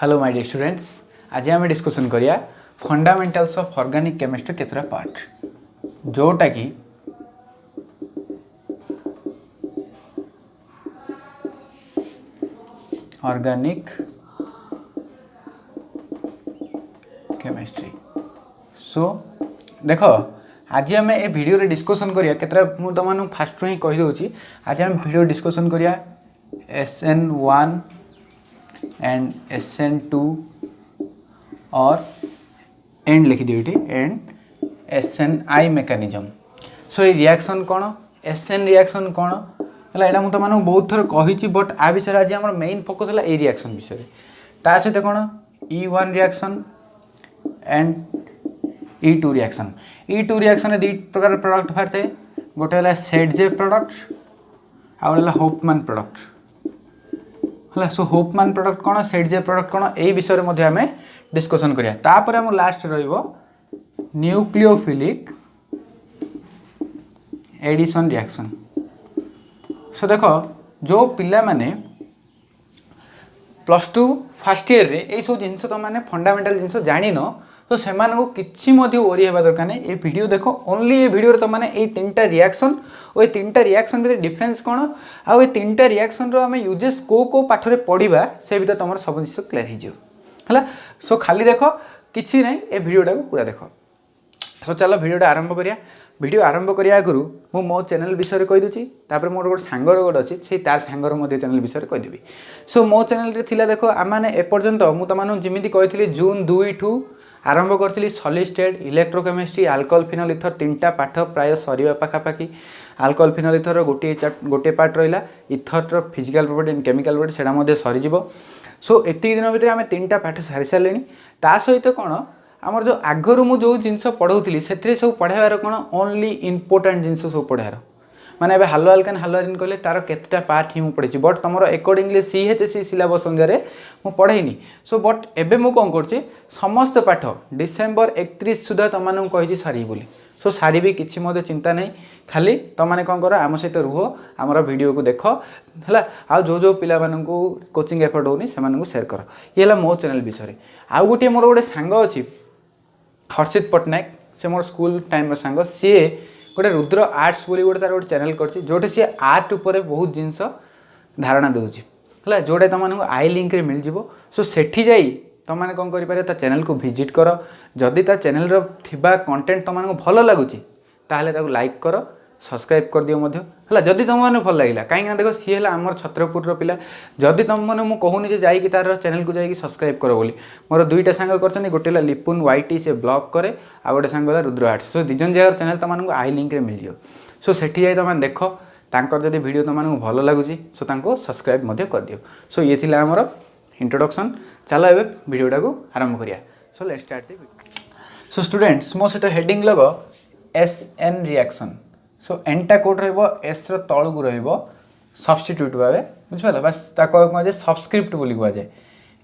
Hello my dear students, आज आम discussion करिया फंडामेंटल्स ऑफ ऑर्गेनिक केमिस्ट्री केतरा पार्ट जोटा कि ऑर्गेनिक केमिस्ट्री। सो देख आज आम ए वीडियो रे डिस्कसन करिया केतरा मु तमनु फास्ट ही कहि दोची। आज आम वीडियो डिस्कसन करिया SN1 एंड SN2 और एंड लिखि दियो एंड SNI मेकानिज्म। सो ये रिएक्शन कौन, SN रिएक्शन कौन है यहाँ मुझे तुम बहुत थर कही, बट आ विषय आज आम मेन फोकस है ये रिएक्शन विषय। ता सहित कौन E1 reaction and E2 reaction. E2 reaction दुई प्रकार प्रोडक्ट बाहर थे, गोटे है सेडजे प्रोडक्ट आ गए होपमैन प्रोडक्ट है। सो होपमैन प्रोडक्ट कौन, सेडजे प्रोडक्ट कौन, यही विषय में आम डिस्कसन करिया। तापर आम लास्ट रहिबो न्यूक्लियोफिलिक एडिशन रिएक्शन। सो देख जो पिला माने +2 फर्स्ट ईयर रे ए सब जिनस तुम मैंने फंडामेंटल जिनस जान तो से किसी ओरी होगा दरकार नहीं। ये वीडियो देखो ओनली ये वीडियो तुम मैंने ये 3टा रिएक्शन और ये 3टा रिएक्शन भीतर डिफरेंस कौन आउ ये 3टा रिएक्शन रो आम यूजेस को पाठरे पढ़ा से भीतर तुम सब जिन क्लियर है। सो खाली देख किसी नहीं ये वीडियोटा को पूरा देख। सो चलो वीडियोटा आरंभ करिया। वीडियो आरंभ करिया आगु मु मो चैनल विषय कहीदे, तापर मोर गोटे सांगर गोटे अच्छी से तार सांगर मध्य चैनल विषय कहीदेवी। सो मो चैनल रे थिला देखो आम मैंने एपर्यंत मु तुम जमी कही जून 2 ठू आरंभ करी solid state electrochemistry alcohol phenol ether 3टा पाठ प्राय सरीवा पाखापाखि। अल्कोहल फिनोल इथर गोटे पार्ट रहा, ether physical property and chemical property से सरीज। सो एति दिन भितर आम 3टा पाठ सारी सारे। ता सहित कौन आमर जो आगरू मु जो जिनस पढ़ाऊली से सब पढ़ाइबार कौन ओनली इम्पोर्टाट जिनस सब पढ़ार माने अब हालो आल्कान हालो आयरन कहले तार केतटा पार्ट ही पढ़ी, बट तुम अकॉर्डिंगली CHC सिलेबस अनुसार मु पढ़ाईनी। सो बट एबे मु कौन कर समस्त पाठ डिसेम्बर 31 सुधा तुम कही सारी बोली। सो सारी भी किसी मत चिंता नहीं, खाली तुमने कौन कर आम सहित रुह आमर वीडियो को देख है। आ जो जो पिला मानू कोचिंग एफर्ट होनी से शेयर कर। ये मो चैनल विषय। आउ गोटे मोर गोटे सांग अच्छी हर्षित पट्टनायक, से मोर स्कूल टाइम सांग, सी गोटे रुद्र आर्ट्स बोली गोटे तार गोटे चैनल करछि जोटे सी आर्ट उपर बहुत जिनस धारणा दूसरी है, जोटा तुमको आई लिंक रे मिल जिवो। सो सेठी जाई तुमने कौन करें ता चैनल को विजिट कर। जदि ता चैनल रो थिबा कंटेंट तुमको भल लगुच ताहले ताको लाइक कर, सब्सक्राइब कर दियो मध्य है। जदि तुमने भल लगे कहीं देख सी है आमर छत्रपुर पिला, जदि तुमने मुझे कहूनी जाइए तार चैनल को जाइए सब्सक्राइब कर बोली। मोर 2टा सांग कर गोटे लिपुन YT से ब्लॉग करे आ गोटे सांग रुद्र आर्ट्स। सो दिजन जगह चैनल तुमको आई लिंक रे मिल जाओ। सो सेठी जाए तुम देख तांकर जदि वीडियो तुमको भल लगुच सो तांको सब्सक्राइब मध्य कर दियो। सो ये थिला आमर इंट्रोडक्शन। चलो एबे वीडियोटा को आरंभ करिया। So let's start the video. So students मो सहित हेडिंग लग SN रिएक्शन। सो एनटा कोड S तल को सब्स्टिट्यूट भाव बुझिपाल, बस कहुए सबस्क्रिप्ट बोली कहुए।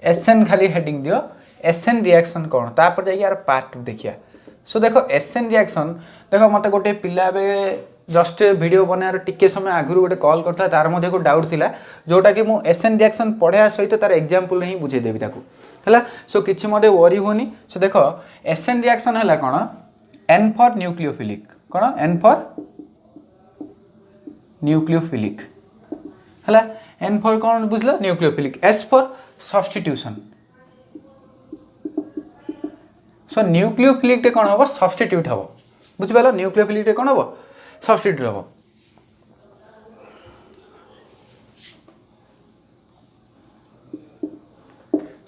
SN खाली हेडिंग दियो SN रिएक्शन कौन, तापर जाइए यार पार्ट देखिया। सो देखो SN रिएक्शन देख मत गोटे पिला जस्ट वीडियो बनार टिके समय आगुरी गोटे कॉल करता तार मध्य को डाउट थिला जोटा कि मु SN रिएक्शन पढ़ाया सहित तार एग्जांपल ही बुझेदेवी ताकू है। सो किछि मते वरी होनी। सो देखो SN रिएक्शन है कौन, N फॉर न्यूक्लियोफिलिक, कौन N फॉर न्यूक्लियोफिलिक है, N फॉर कौन बुझल nucleophilic, S for substitution. So nucleophilic टे कौन हम सब्स्टिट्यूट हम बुझिपाल, न्यूक्लियोफिलिक टे कौन हम सब्स्टिट्यूट हम।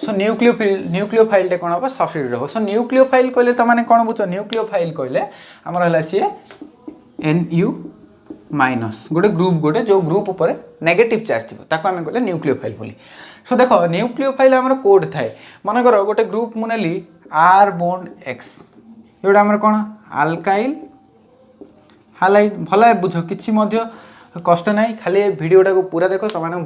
सो न्यूक्लियोफाइल टे कौन हम सब्स्टिट्यूट हम। सो न्यूक्लियोफाइल कहले तुमने कौन बुझ, न्यूक्लियोफाइल कहले आमर है सी NU माइनस गोटे ग्रुप, गोटे जो ग्रुप उपर नेगेटिव चार्ज थी ताको आम कहले न्यूक्लियोफाइल बोली। सो देखो न्यूक्लियोफाइल आमर कोड थाए, मनकर गोटे ग्रुप मुनेली R बॉन्ड X, ये आमर कौन आल्काइल हालाइट। भल बुझ किसी कष्ट ना, खाली वीडियोटा को पूरा देख तुम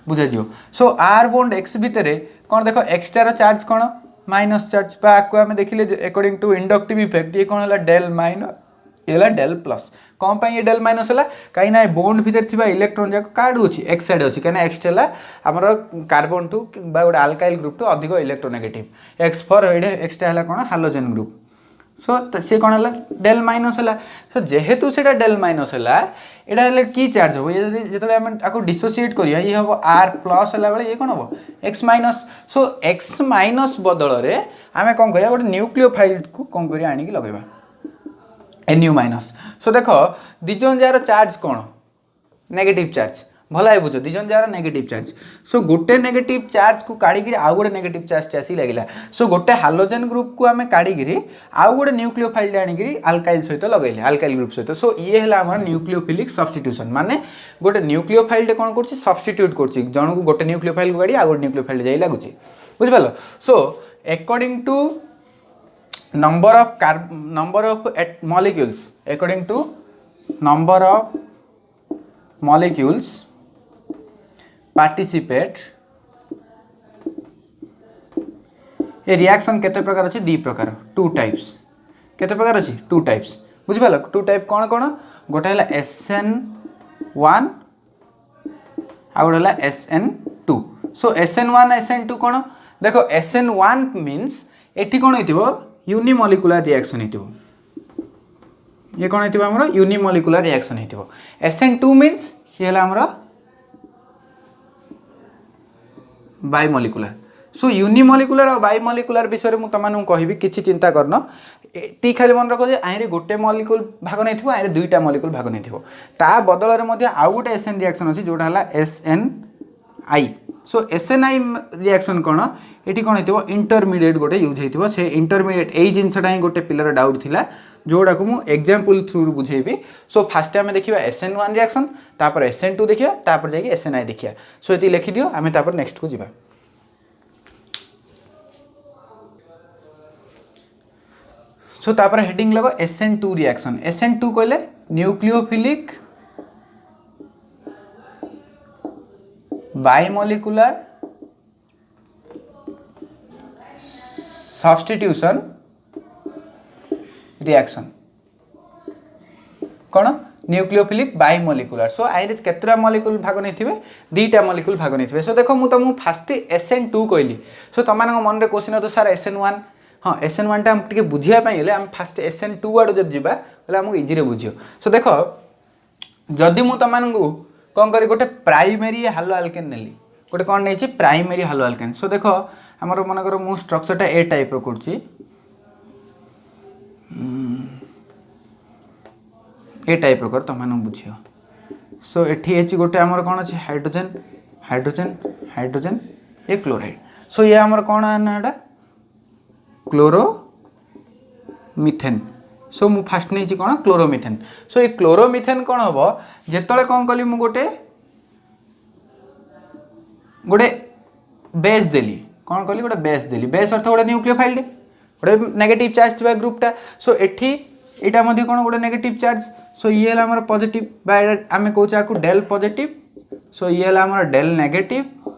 बुझा जी। सो R बॉन्ड X भितर कौन देख एक्सट्रा चार्ज कौन माइनस चार्ज, आम देखिले अकॉर्डिंग टू इंडक्टिव इफेक्ट ये कौन है डेल माइनस, ये डेल प्लस। कौन पाई ये डेल माइनस है कहीं ना बॉन्ड भितर थिबा इलेक्ट्रॉन जाक कार्ड होची एक्स साइड होची कहीं एक्स है आमर कार्बन टू गोटे अल्काइल ग्रुप टू अधिक इलेक्ट्रोनेगेटिव एक्स फॉर एक्स है कौन हालोजेन ग्रुप सो सी कौन है डेल माइनस है सो जेहेतु से डेल माइनस है यहाँ कि चार्ज हम ये जो आम डिसोसीएट करिया ये हम आर प्लस है बेले ये कौन हम x minus so x minus बदल में आम कौन करिया गोटे न्यूक्लियोफाइल को कौन करिया आनिक लगेबा एनयू माइनस सो देख दिजन जार चार्ज कौन नेगेटिव चार्ज भल है बुझ दिजन जार नेगेटिव चार्ज सो गोटे नेगेटिव चार्ज को काढ़ी आउ गोटे नेगेटिव चार्ज आसी लगे सो गोटे हालोजेन ग्रुप को आम काढ़ी आउ गोटे न्यूक्लियोफाइल आनिक अल्काइल सहित लगेले अल्काइल ग्रुप सहित सो ये है आम न्यूक्लियोफिलिक सब्स्टिट्यूशन माने गोटे न्यूक्लियोफाइल कौन कर सब्स्टिट्यूट कर जन को गोटे न्यूक्लियोफाइल को काढ़ी आउ गोटे न्यूक्लियोफाइल जाई लगुच बुझिपाल so according to number of molecules according to number of molecules participate ये रिएक्शन केते प्रकार अच्छी दी प्रकार टू टाइप्स केते प्रकार अच्छी टू टाइप्स बुझी पाल टू टाइप कौन कौन गोटे है SN1 आ गोटे है SN2 सो SN1 SN2 कौन देख SN1 मीन्स एटी कौन हो यूनिमोलिकुलर रिएक्शन हो ये कौन हो आमर यूनिमोलिकुलर रिएक्शन हो SN2 मीन्स ये आमर बायोमोलिकुलर सो यूनिमोलिकुलर और बायोमोलिकुलर विषय में तुम कहि किसी चिंता करन टी खाली मन रख आईरे गोटे मॉलिक्यूल भाग नहीं थो आईरे दुईटा मॉलिक्यूल भाग नहीं थो ता बदल में आउ गोटे SN रिएक्शन अच्छी जोटा है SNI सो SNI रिएक्शन कौन ये कौन हो इंटरमीडिएट गोटे यूज हो से इंटरमीडिएट यही जिनसा ही गोटे पिलर डाउट थिला जोड़ा को मुझे एग्जांपल थ्रू बुझेबी सो फास्ट आम देखा SN1 रिएक्शन तापर SN2 देखिया तापर जाके SNI देखिया सो ये लिखि दियो आम तापर नेक्स्ट को जीवा सो तापर हेडिंग लगो SN2 रिएक्शन SN2 कहले न्यूक्लियोफिलिक बायोमोलिकुलर सब्स्टिट्यूशन रिएक्शन कौन न्यूक्लियोफिलिक बायोमोलिकुलर सो आई केतरा मॉलिक्यूल भाग नहीं थे दीटा मॉलिक्यूल भाग नहीं थे सो देखो मुझे तुमको फास्ट SN2 कहली सो तुम मन में क्वेश्चन तो सार SN1 हाँ SN1 टा हम बुझापी आम फास्ट SN2 आड़ जब जावा आमको इजी बुझ सो देख जदि मु तुमको कौन करी गोटे प्राइमेरी हालो आल्केन नेली गोटे कौन नहीं प्राइमेरी हालो आल्केन सो देख आमर मनकर मु स्ट्रक्चरटा ए टाइप रो करछि ए टाइप रो कर तुम बुझियो सो एठी एची गोटे आमर कौन अच्छे हाइड्रोजन हाइड्रोजन हाइड्रोजन ये क्लोराइड सो ये आमर कौन है एटा क्लोरोमिथेन सो मु फास्ट नहीं कौन क्लोरोमिथेन सो ये क्लोरोमिथेन कौन हम जिते कौन कली मु गोटे गोटे बेस देली कौन कली गोटे बेस देली बेस अर्थ गोटे न्यूक्लियोफाइल गोटे नेगेटिव चार्ज थी ग्रुपटा सो एठी एटा मध्य कौन गोटे नेगेटिव चार्ज सो ये आमर पॉजिटिव आम कौचे डेल पॉजिटिव सो ये आमर डेल नेगेटिव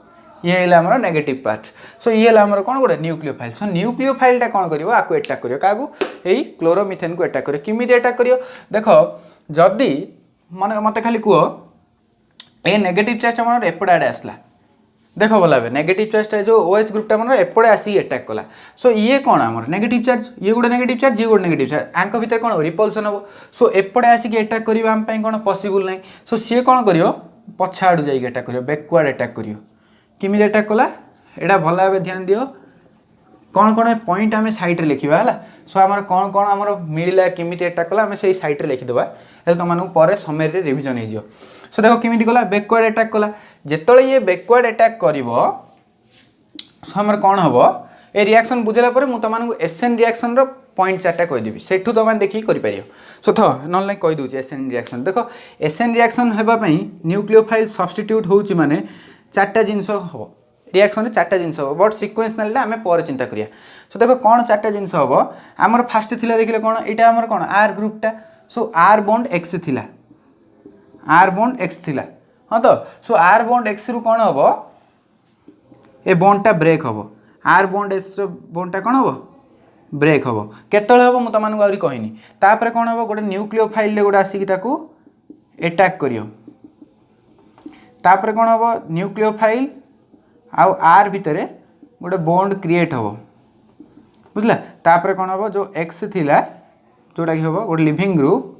ये है आमर नेगेटिव पार्ट सो ये आमर कौन गोटे न्यूक्लियोफाइल सो न्यूक्लियोफाइलटा कौन करिवो आकु अटैक करियो काकू एई क्लोरोमिथेन को अटैक करियो किमिति अटैक करियो देखो जदि मन मते खाली कुह ए नेगेटिव चार्जटा मन एपटे आड़े आसला देखो भला नेगेटिव चार्जटा जो OH ग्रुपटा मन एपटे आसी अटैक कला सो ये कौन आमर नेगेटिव चार्ज ये गोटे नेगेटिव चार्ज ये गोटे नेगेटिव चार्ज आंक भितर कौन रिपल्सन हम सो एपटे आसिक अटैक करवा आम कौन पॉसिबल ना सो सी कौन करियो पछा आड़ू जाइक अटैक करियो बैकवर्ड अटैक करियो किमिति अटैक कला एटा भल भाव ध्यान दियो कौन कौन पॉइंट आम सैड्रे लिखा है सो आमर कौन कौन आमर मिलला किमिति अटैक कला आम से सैड्रे लिखिदेवा तुमको पर समय रिविजन हो सो देखो किमिति कला बैकवर्ड अटैक कला जिते ये बैकवर्ड अटैक कर सो आमर कौन हम ए रिएक्शन बुझेला पर मु तुमको SN रिएक्शन रो पॉइंट चार्टा कहीदेवी सेठू तुम देखिए कर सो थ ना कहीदे SN रिएक्शन देख SN रिएक्शन होगापी न्यूक्लियोफाइल सब्स्टिट्यूट होची माने चार्टा जिनस हम रिएक्शन चार्टा जिनस हम बट सिक्वेन्स ना आम पर चिंता करिया सो देखो कौन चार्टा जिनस हम आमर फास्ट थिला देखिले कौन यहाँ आमर कौन आर ग्रुपटा सो आर बॉन्ड एक्स थिला आर बॉन्ड एक्स थिला हाँ तो सो आर बॉन्ड एक्स रु कौन हम ए बॉन्डटा ब्रेक हम आर बॉन्ड एक्स बॉन्डटा कौन हम ब्रेक हम केतले हम मुझे तुमको आहरी कहनी तापर कौन हम गोटे न्यूक्लियोफाइल गोटे आसिक एटाक करियो तापर कौन हम न्यूक्लियोफाइल आउ आर भितर गोटे बॉन्ड क्रिएट हम बुझला तापर कौन हम जो एक्स थिला जोटा कि हम गोटे लिविंग ग्रुप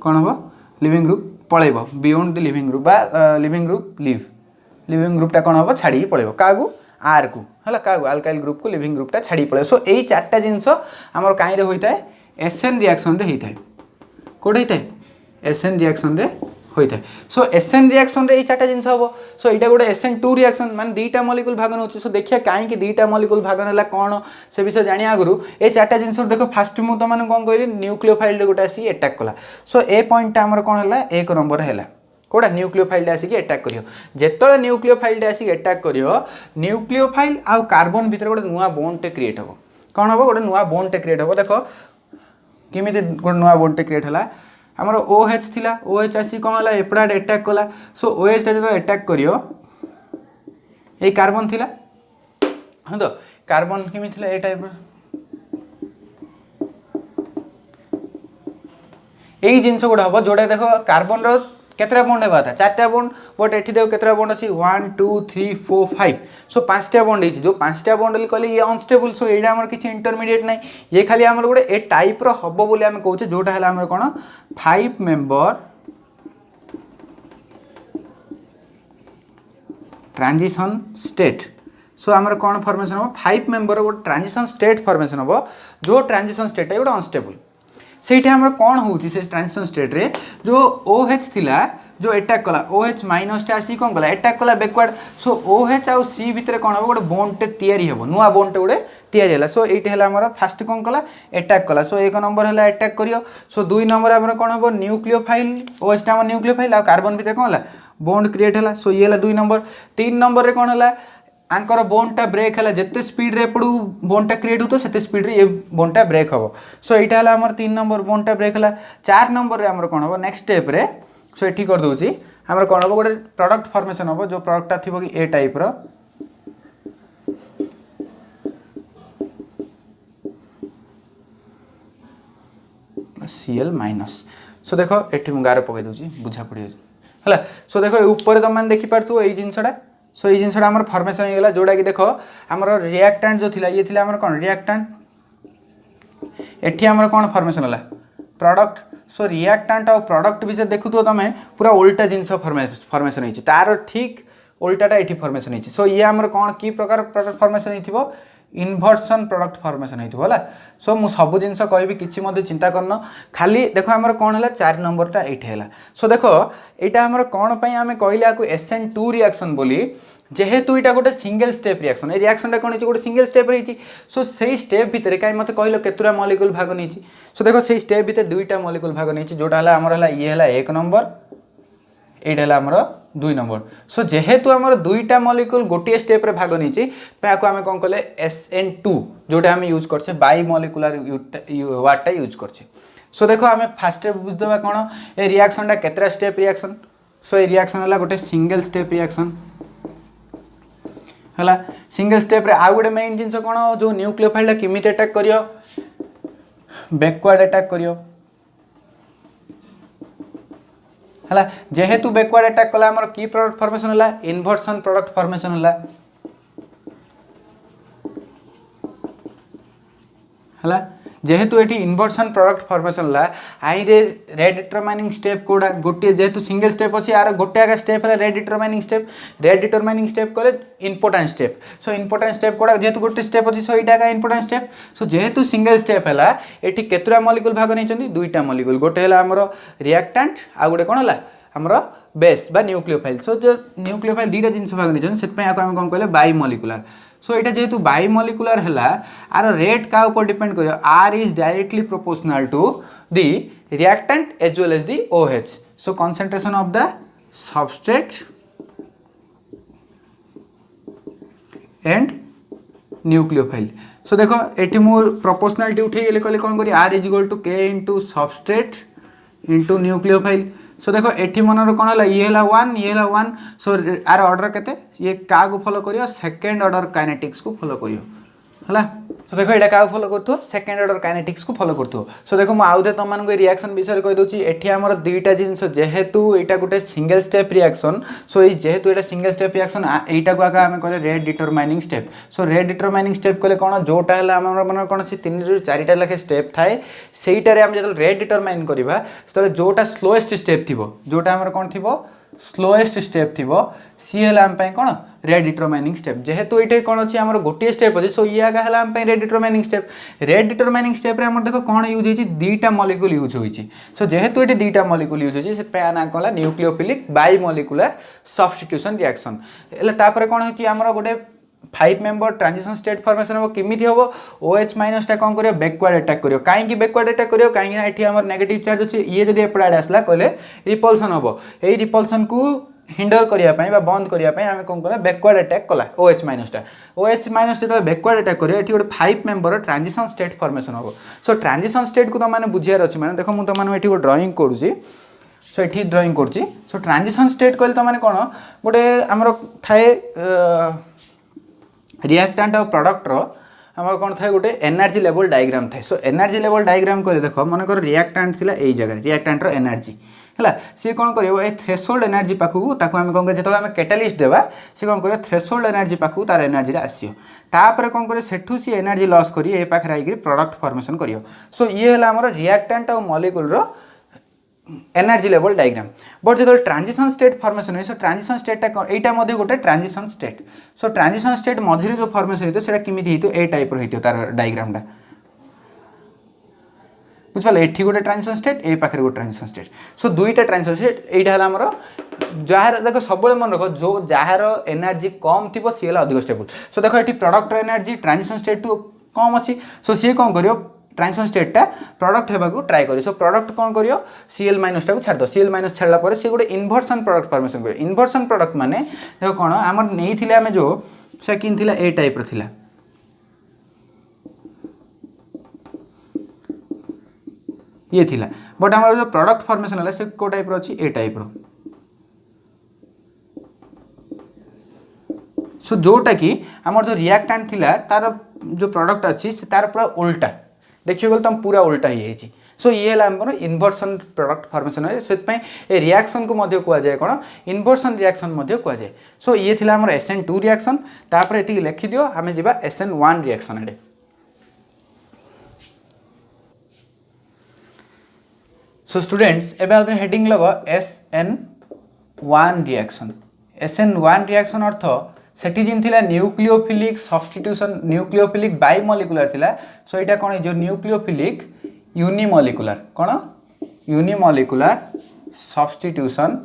कौन हम लिविंग ग्रुप पलैब बियॉन्ड द लिविंग ग्रुप बा लिविंग ग्रुप लिविंग ग्रुपटा कौन हम छाड़ी पलैब क्या आर को है क्या अल्काइल ग्रुप को लिविंग ग्रुपटा छाड़ी पलैब सो यही चार्टा जिनस आमर कहीं होता है एसएन रिएक्शन रे होता है कौटे होता है एसएन रिएक्शन रे होता है सो एसएन रिएक्शन रे यही चार्टा जिनस हम सो यहाँ गोटे SN2 रिएक्शन माने दुईटा मॉलिक्यूल भाग नौ सो देखिए कहीं दुईटा मॉलिक्यूल भाग ना कौन से विषय जानी आगु ये चार्टा जिनस देख फास्ट मुझे तुम कौन कहली न्यूक्लियोफाइल गोटे आसिक एटाक कला सो ए पॉइंटा आमर कौन है एक नंबर है कौटा न्यूक्लियोफाइल आसिक एटाक करियो जेतले न्यूक्लियोफाइल आसिक एटाक करियो न्यूक्लियोफाइल आउ कार्बन भितर गोटे नुआ बॉन्ड क्रिएट हम कौन हम गोटे नुआ बॉन्ड क्रिएट हम देख किमी गोटे नुआ बॉन्ड क्रिएट है आमर OH थिला OH आसी कौन है एपड़ा एटाक कला सो OH जो एटाक करियो ये कार्बन थिला हाँ तो कार्बन किमी थिला ए टाइप यही जिनस गोटे हम जोटा देख कार्बन केतरा बॉन्ड है था चार्टा बॉन्ड बट ये देख केतरा बॉन्ड अच्छी 1 2 3 4 5 सो 5टा बॉन्ड है जो 5टा बॉन्ड कहले ये अनस्टेबल सो ये आम किसी इंटरमीडिएट ना ये खाली आम गोटे ए टाइप हम बोली आम कहे जोटा है आम कौन 5 मेंबर ट्रांजिशन स्टेट सो आम कौन फॉर्मेशन हम 5 मेंबर गोटे ट्रांजिशन स्टेट फॉर्मेशन हम जो ट्रांजिशन स्टेट है गोटे अनस्टेबल से कौन हो ट्रांजिशन स्टेट रे जो OH थिला जो एटाक कला OH माइनस आसी कौन कला एटाक कला बैकवर्ड सो OH आउ C भितर कौन हम गोटे बॉन्ड तैयारी हम नुआ बॉन्ड गोटे तैयारी है सो ये है फास्ट कौन कला एटाक कला सो एक नंबर है एटाक करियो सो 2 नंबर आम कौन हम न्यूक्लियोफाइल OH टा न्यूक्लियोफाइल आ कार्बन भितर कौन है बॉन्ड क्रिएट है सो ये 2 नंबर 3 नंबर रे कौन है आंकर बॉन्डटा ब्रेक है जिते स्पीड रे एपड़ू बॉन्डटा क्रिएट होता से स्पीड रे ये बॉन्डटा ब्रेक हम सो यहाँ है आम 3 नंबर बॉन्डटा ब्रेक है 4 नंबर रे आमर कौन हम नेक्स्ट स्टेप रे सो ये कर दूसरी आमर कौन हम गोटे प्रोडक्ट फॉर्मेशन हम जो प्रोडक्टा थी कि ए टाइप रो Cl माइनस सो देख ये गार पकई दूसरी बुझा पड़े है सो देख ऊपर तुम मैंने देखिपार ये जिनसा सो ये जिनसा आम फॉर्मेशन होगा जोटा कि देख आम रिएक्टेंट जो थिला ये थिला आमर कौन रिएक्टेंट एठी आमर कौन फॉर्मेशन है प्रोडक्ट सो रिएक्टेंट और प्रोडक्ट विषय देखु तुम पूरा उल्टा जिनस फॉर्मेशन होती तार ठीक उल्टाटा ये फॉर्मेशन होती सो ये आमर कौन की प्रकार प्रोडक्ट फॉर्मेशन हो इनभर्सन प्रोडक्ट फॉर्मेशन होता है सो मु सब जिनस कहि किसी चिंता करन खाली देख आमर कौन है 4 नंबरटा ये है सो देख यहाँ आमर कौन आम कहले SN2 रिएक्शन बोली जेहेतु यहाँ गोटे सिंगल स्टेप रिएक्शन ये रिएक्शन कौन गोटे सिंगल स्टेप रही सो से स्टेप भितर कहीं मत कहल केतुरा मॉलिक्यूल भाग नहीं सो देख से स्टेप भितर 2टा मॉलिक्यूल भाग नहीं जोटा है आमर ये है 1 नंबर ये आमर 2 नंबर सो जेहेतु आमर 2टा मॉलिक्यूल गोटे स्टेप रे भाग नहीं आम कौन कले SN2 जोटा आम यूज करछे बाई मॉलिक्यूलर वार्डटा यूज करछे सो देखो आम फास्ट बुझदबा कौन ए रिएक्शनटा केतरा स्टेप रिएक्शन सो ये रिएक्शन है गोटे सिंगल स्टेप रिएक्शन है सिंगल स्टेप रे आउ गोटे मेन जिनस कौन जो न्यूक्लियोफाइल किमित अटैक करियो बैकवर्ड अटैक करियो है जेहेतु बैकवर्ड अटैक कला आमर की प्रोडक्ट फॉर्मेशन है इनभर्सन प्रोडक्ट फॉर्मेशन है जेहेतु ये इनभर्सन प्रोडक्ट फॉर्मेशन है आई रेड डिटरमाइनिंग स्टेप कोड़ा गोटे जेहेतु सिंगल स्टेप अच्छी यार गोटे आगे स्टेप है रेड डिटरमाइनिंग स्टेप कहले important step so important step कोड़ा जेहेतु गोटे स्टेप अच्छी सो यहाँ इंपोर्टेंट स्टेप सो जेहेतु सिंगल स्टेप है ये केतुरा मॉलिक्यूल भाग नहीं 2टा मॉलिक्यूल गोटे है आमर रिएक्टेंट आ गोटे कौन है आमर बेस बा न्यूक्लियोफाइल सो जो न्यूक्लियोफाइल 2टा जिनस भाग नहीं से कौन कहले बाई मॉलिक्यूलर सो यहाँ जेहेतु बाई मॉलिक्यूलर है आर रेट क्या ऊपर डिपेंड कर R is directly proportional to the reactant as well as the OH so concentration of the substrate and nucleophile so देखो ये मुझे प्रोपोर्शनालिटी उठे कहले कौन करी R is equal to K into substrate into nucleophile so देखो एठी मनर कौन है ये है 1 ये है 1 सो आर ऑर्डर केते ये क्या को फॉलो करियो सेकंड ऑर्डर काइनेटिक्स को फॉलो करियो हला सो देखो एटा क्या फॉलो करथो सेकंड ऑर्डर काइनेटिक्स को फॉलो करथो सो देखो मु आउते तुम मानको रिएक्शन विषय कहि दोची एठी हमर दुईटा जिंस जेहेतु एटा गुटे सिंगल स्टेप रिएक्शन सो ए जेहेतु एटा सिंगल स्टेप रिएक्शन एटा को आका हमें कहले rate determining step so rate determining step कहले कोन जोटा हला हमर मन कोन अछि 3 रु 4 टा लखे स्टेप थाए सेइटारे हम जतल रेट डिटरमाइन करबा तले जोटा स्लोएस्ट स्टेप थिबो जोटा हमर कोन थिबो स्लोएस्ट स्टेप थिबो सी हला हम पई कोन रेट डिटरमाइनिंग स्टेप जेहेतु ये कौन अच्छी आम गोटे स्टेप अच्छे सो ये आगे है रेट डिटरमाइनिंग स्टेप रे हमर देखो कौन यूज होती दुईटा मॉलिक्यूल यूज होती सो जेहेतु ये दुईटा मॉलिक्यूल यूज होती से ना कला न्यूक्लियोफिलिक बाइमॉलिक्यूलर सब्स्टिट्यूशन रिएक्शन एले कौन होती आमर गोटे 5 मेंबर ट्रांजिशन स्टेट फॉर्मेशन हम केमी हम OH माइनस टा कौन कर बैकवर्ड अटैक करियो कहीं बैकवर्ड अटैक करियो कहीं एठी हमर नेगेटिव चार्ज अच्छे ये जब एपट आड़े आसला कहले रिपल्सन हम यही रिपल्सन को हिंडर करने बा बंद करने आम कौन कला बैकवर्ड अटैक कला OH माइनस जो बैकवर्ड अटैक करियो एठी गोटे 5 मेंबर ट्रांजिशन स्टेट फॉर्मेशन हम सो ट्रांजिशन स्टेट को तुम मैंने बुझियार अच्छी मैंने देखो मुझे तुम ये ड्राइंग करुँची सो ये ड्राइंग करुँची सो ट्रांजिशन स्टेट कहले तुम मैंने कौन गोटे आमर थाए रिएक्टेंट और प्रोडक्टर आमर कौन था गोटे एनर्जी लेवल डायग्राम थाए सो एनर्जी लेवल डायग्राम कहले देख मनकर रिएक्टेंट थिला एई जगह रिएक्टेंट रो एनर्जी है सी कौन करियो ए थ्रेशोल्ड एनर्जी पाखु ताको हम कौन जो आम कैटालिस्ट देवा सी कौन करियो थ्रेशोल्ड एनर्जी पाखु तार एनर्जी रे आसियो तापर कौन करियो सेठू सी एनर्जी लॉस करी ए पाखरे आइकरी प्रोडक्ट फॉर्मेशन करियो सो ये है हमर रिएक्टेंट और मॉलिक्यूल रो एनर्जी लेवल डायग्राम बट जो ट्रांजिशन स्टेट फॉर्मेशन हो सो ट्रांजिशन स्टेट एटा मध्य गोटे transition state so transition state मझे जो फॉर्मेशन होतो सेटा किमिति हेतो ए टाइप रो हेतो तार डायग्रामटा बुझिपाले एठी गोटे ट्रांजिशन स्टेट ए पाखरे गोटे ट्रांजिशन स्टेट सो दुईटा ट्रांजिशन स्टेट एटा हला हमर जार देखो सब मन रख जो जार एनर्जी कम थी सी है अधिक स्टेबल सो देखो ये प्रोडक्ट एनर्जी ट्रांजिशन स्टेट टू कम अच्छी सो सी कौन करियो ट्रांजिशन स्टेटा प्रोडक्ट होगा ट्राए करियो सो प्रोडक्ट कौन करियो Cl माइनस टाको छाड़ दो Cl माइनस छाड़ला पर सी गोटे इन्वर्सन प्रोडक्ट फॉर्मेशन करियो इन्वर्सन प्रोडक्ट माने देखो कौन आमर नहीं थिले आमे जो से किन थिला ए टाइप रो थिला ये थिला बट आमर जो प्रोडक्ट फॉर्मेशन हला से को टाइप रो अछि ए टाइप रो सो जोटा कि आमर जो रिएक्टेंट थिला तार जो प्रोडक्ट अच्छी से तार पूरा उल्टा देखिए गल तुम पूरा उल्टा ही है सो ये है आम इन्वर्सन प्रोडक्ट फॉर्मेशन है से ए रिएक्शन को मध्य कह जाए कौन इन्वर्सन रिएक्शन मध्य कह जाए सो ये थिला आमर SN2 रिएक्शन तापर एति लिखि दियो आमे जिबा SN1 रिएक्शन एडे सो स्टूडेंट्स एबे हेडिंग लगो SN1 रिएक्शन SN1 रिएक्शन अर्थ सेठी जिन थिला न्यूक्लियोफिलिक सब्स्टिट्यूशन न्यूक्लियोफिलिक बाइमॉलिक्यूलर थिला सो एटा कोन जो न्यूक्लियोफिलिक यूनिमॉलिक्यूलर कोन यूनिमॉलिक्यूलर सब्स्टिट्यूशन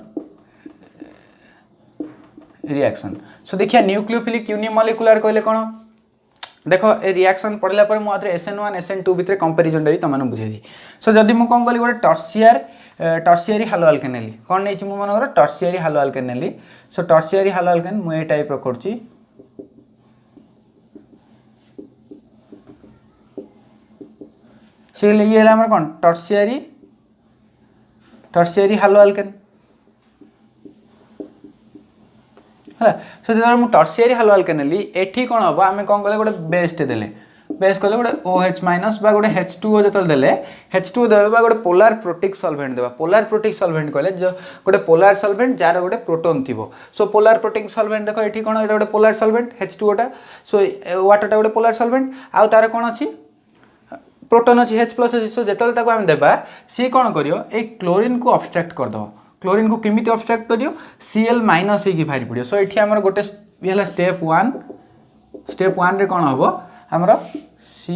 रिएक्शन सो देखिया न्यूक्लियोफिलिक यूनिमॉलिक्यूलर कहले कोन देखो ए रिएक्शन पढ़ला पर मुझे SN1 SN2 भितर कंपैरिजन भी तुमने बुझे दी सो जदि मु कोन कली गोटे टर्शियरी हालो अल्केन नेली कोन नै छि मु मनकर टर्शियरी हालो अल्केन नेली सो टर्शियरी हालो अल्केन मु ए टाइप रो करछि से ये हमर कोन टर्शियरी हालो अल्केन है सो जो मु टर्शियरी हालो अल्केन नेली एठी कोन हबो आमे कोन गले गोटे बेस टे देले बेस कले गोटे OH माइनस बा गोटे H2O जतल देले H2O देबा बा गोटे पोलर प्रोटिक सॉल्वेंट देबा पोलर प्रोटिक सॉल्वेंट कहले जो गोटे पोलर सॉल्वेंट जार गोटे प्रोटॉन थिबो सो पोलर प्रोटिक सॉल्वेंट देखो एठी कोन एटा गोटे पोलर सॉल्वेंट H2O टा सो वाटर टा गोटे पोलर सॉल्वेंट आ तार कोन अछि प्रोटॉन अछि H+ अछि सो जतल ताको हम देबा सी कोन करियो ए क्लोरीन को ऑब्स्ट्रैक्ट कर दो क्लोरीन को केमिति ऑब्स्ट्रैक्ट करियो Cl माइनस हे की बाहर पड़ियो सो एठी हमर गोटे ये हला स्टेप 1 रे कोन हबो हमरा सी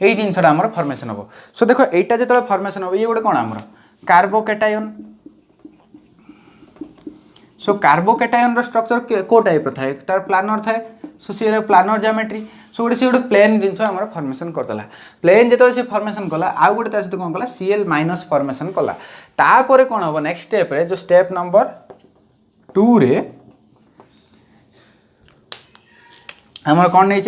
यही जिनसा आमर फॉर्मेशन हम सो देखो एटा जो फॉर्मेशन हम ये गोटे कौन आमर कार्बोकेटायन सो कार्बोकेटायन स्ट्रक्चर को टाइप थाए तार प्लानर थाए सो सी प्लानर ज्योमेट्री सो गोटे प्लेन जिन आम फॉर्मेशन करदेला प्लेन जो सी फॉर्मेशन कला आउ गोटे सहित कौन कला Cl माइनस फॉर्मेशन कला तापर कौन हम नेक्स्ट स्टेप रे जो स्टेप नंबर 2 रे हमर कौन नहीं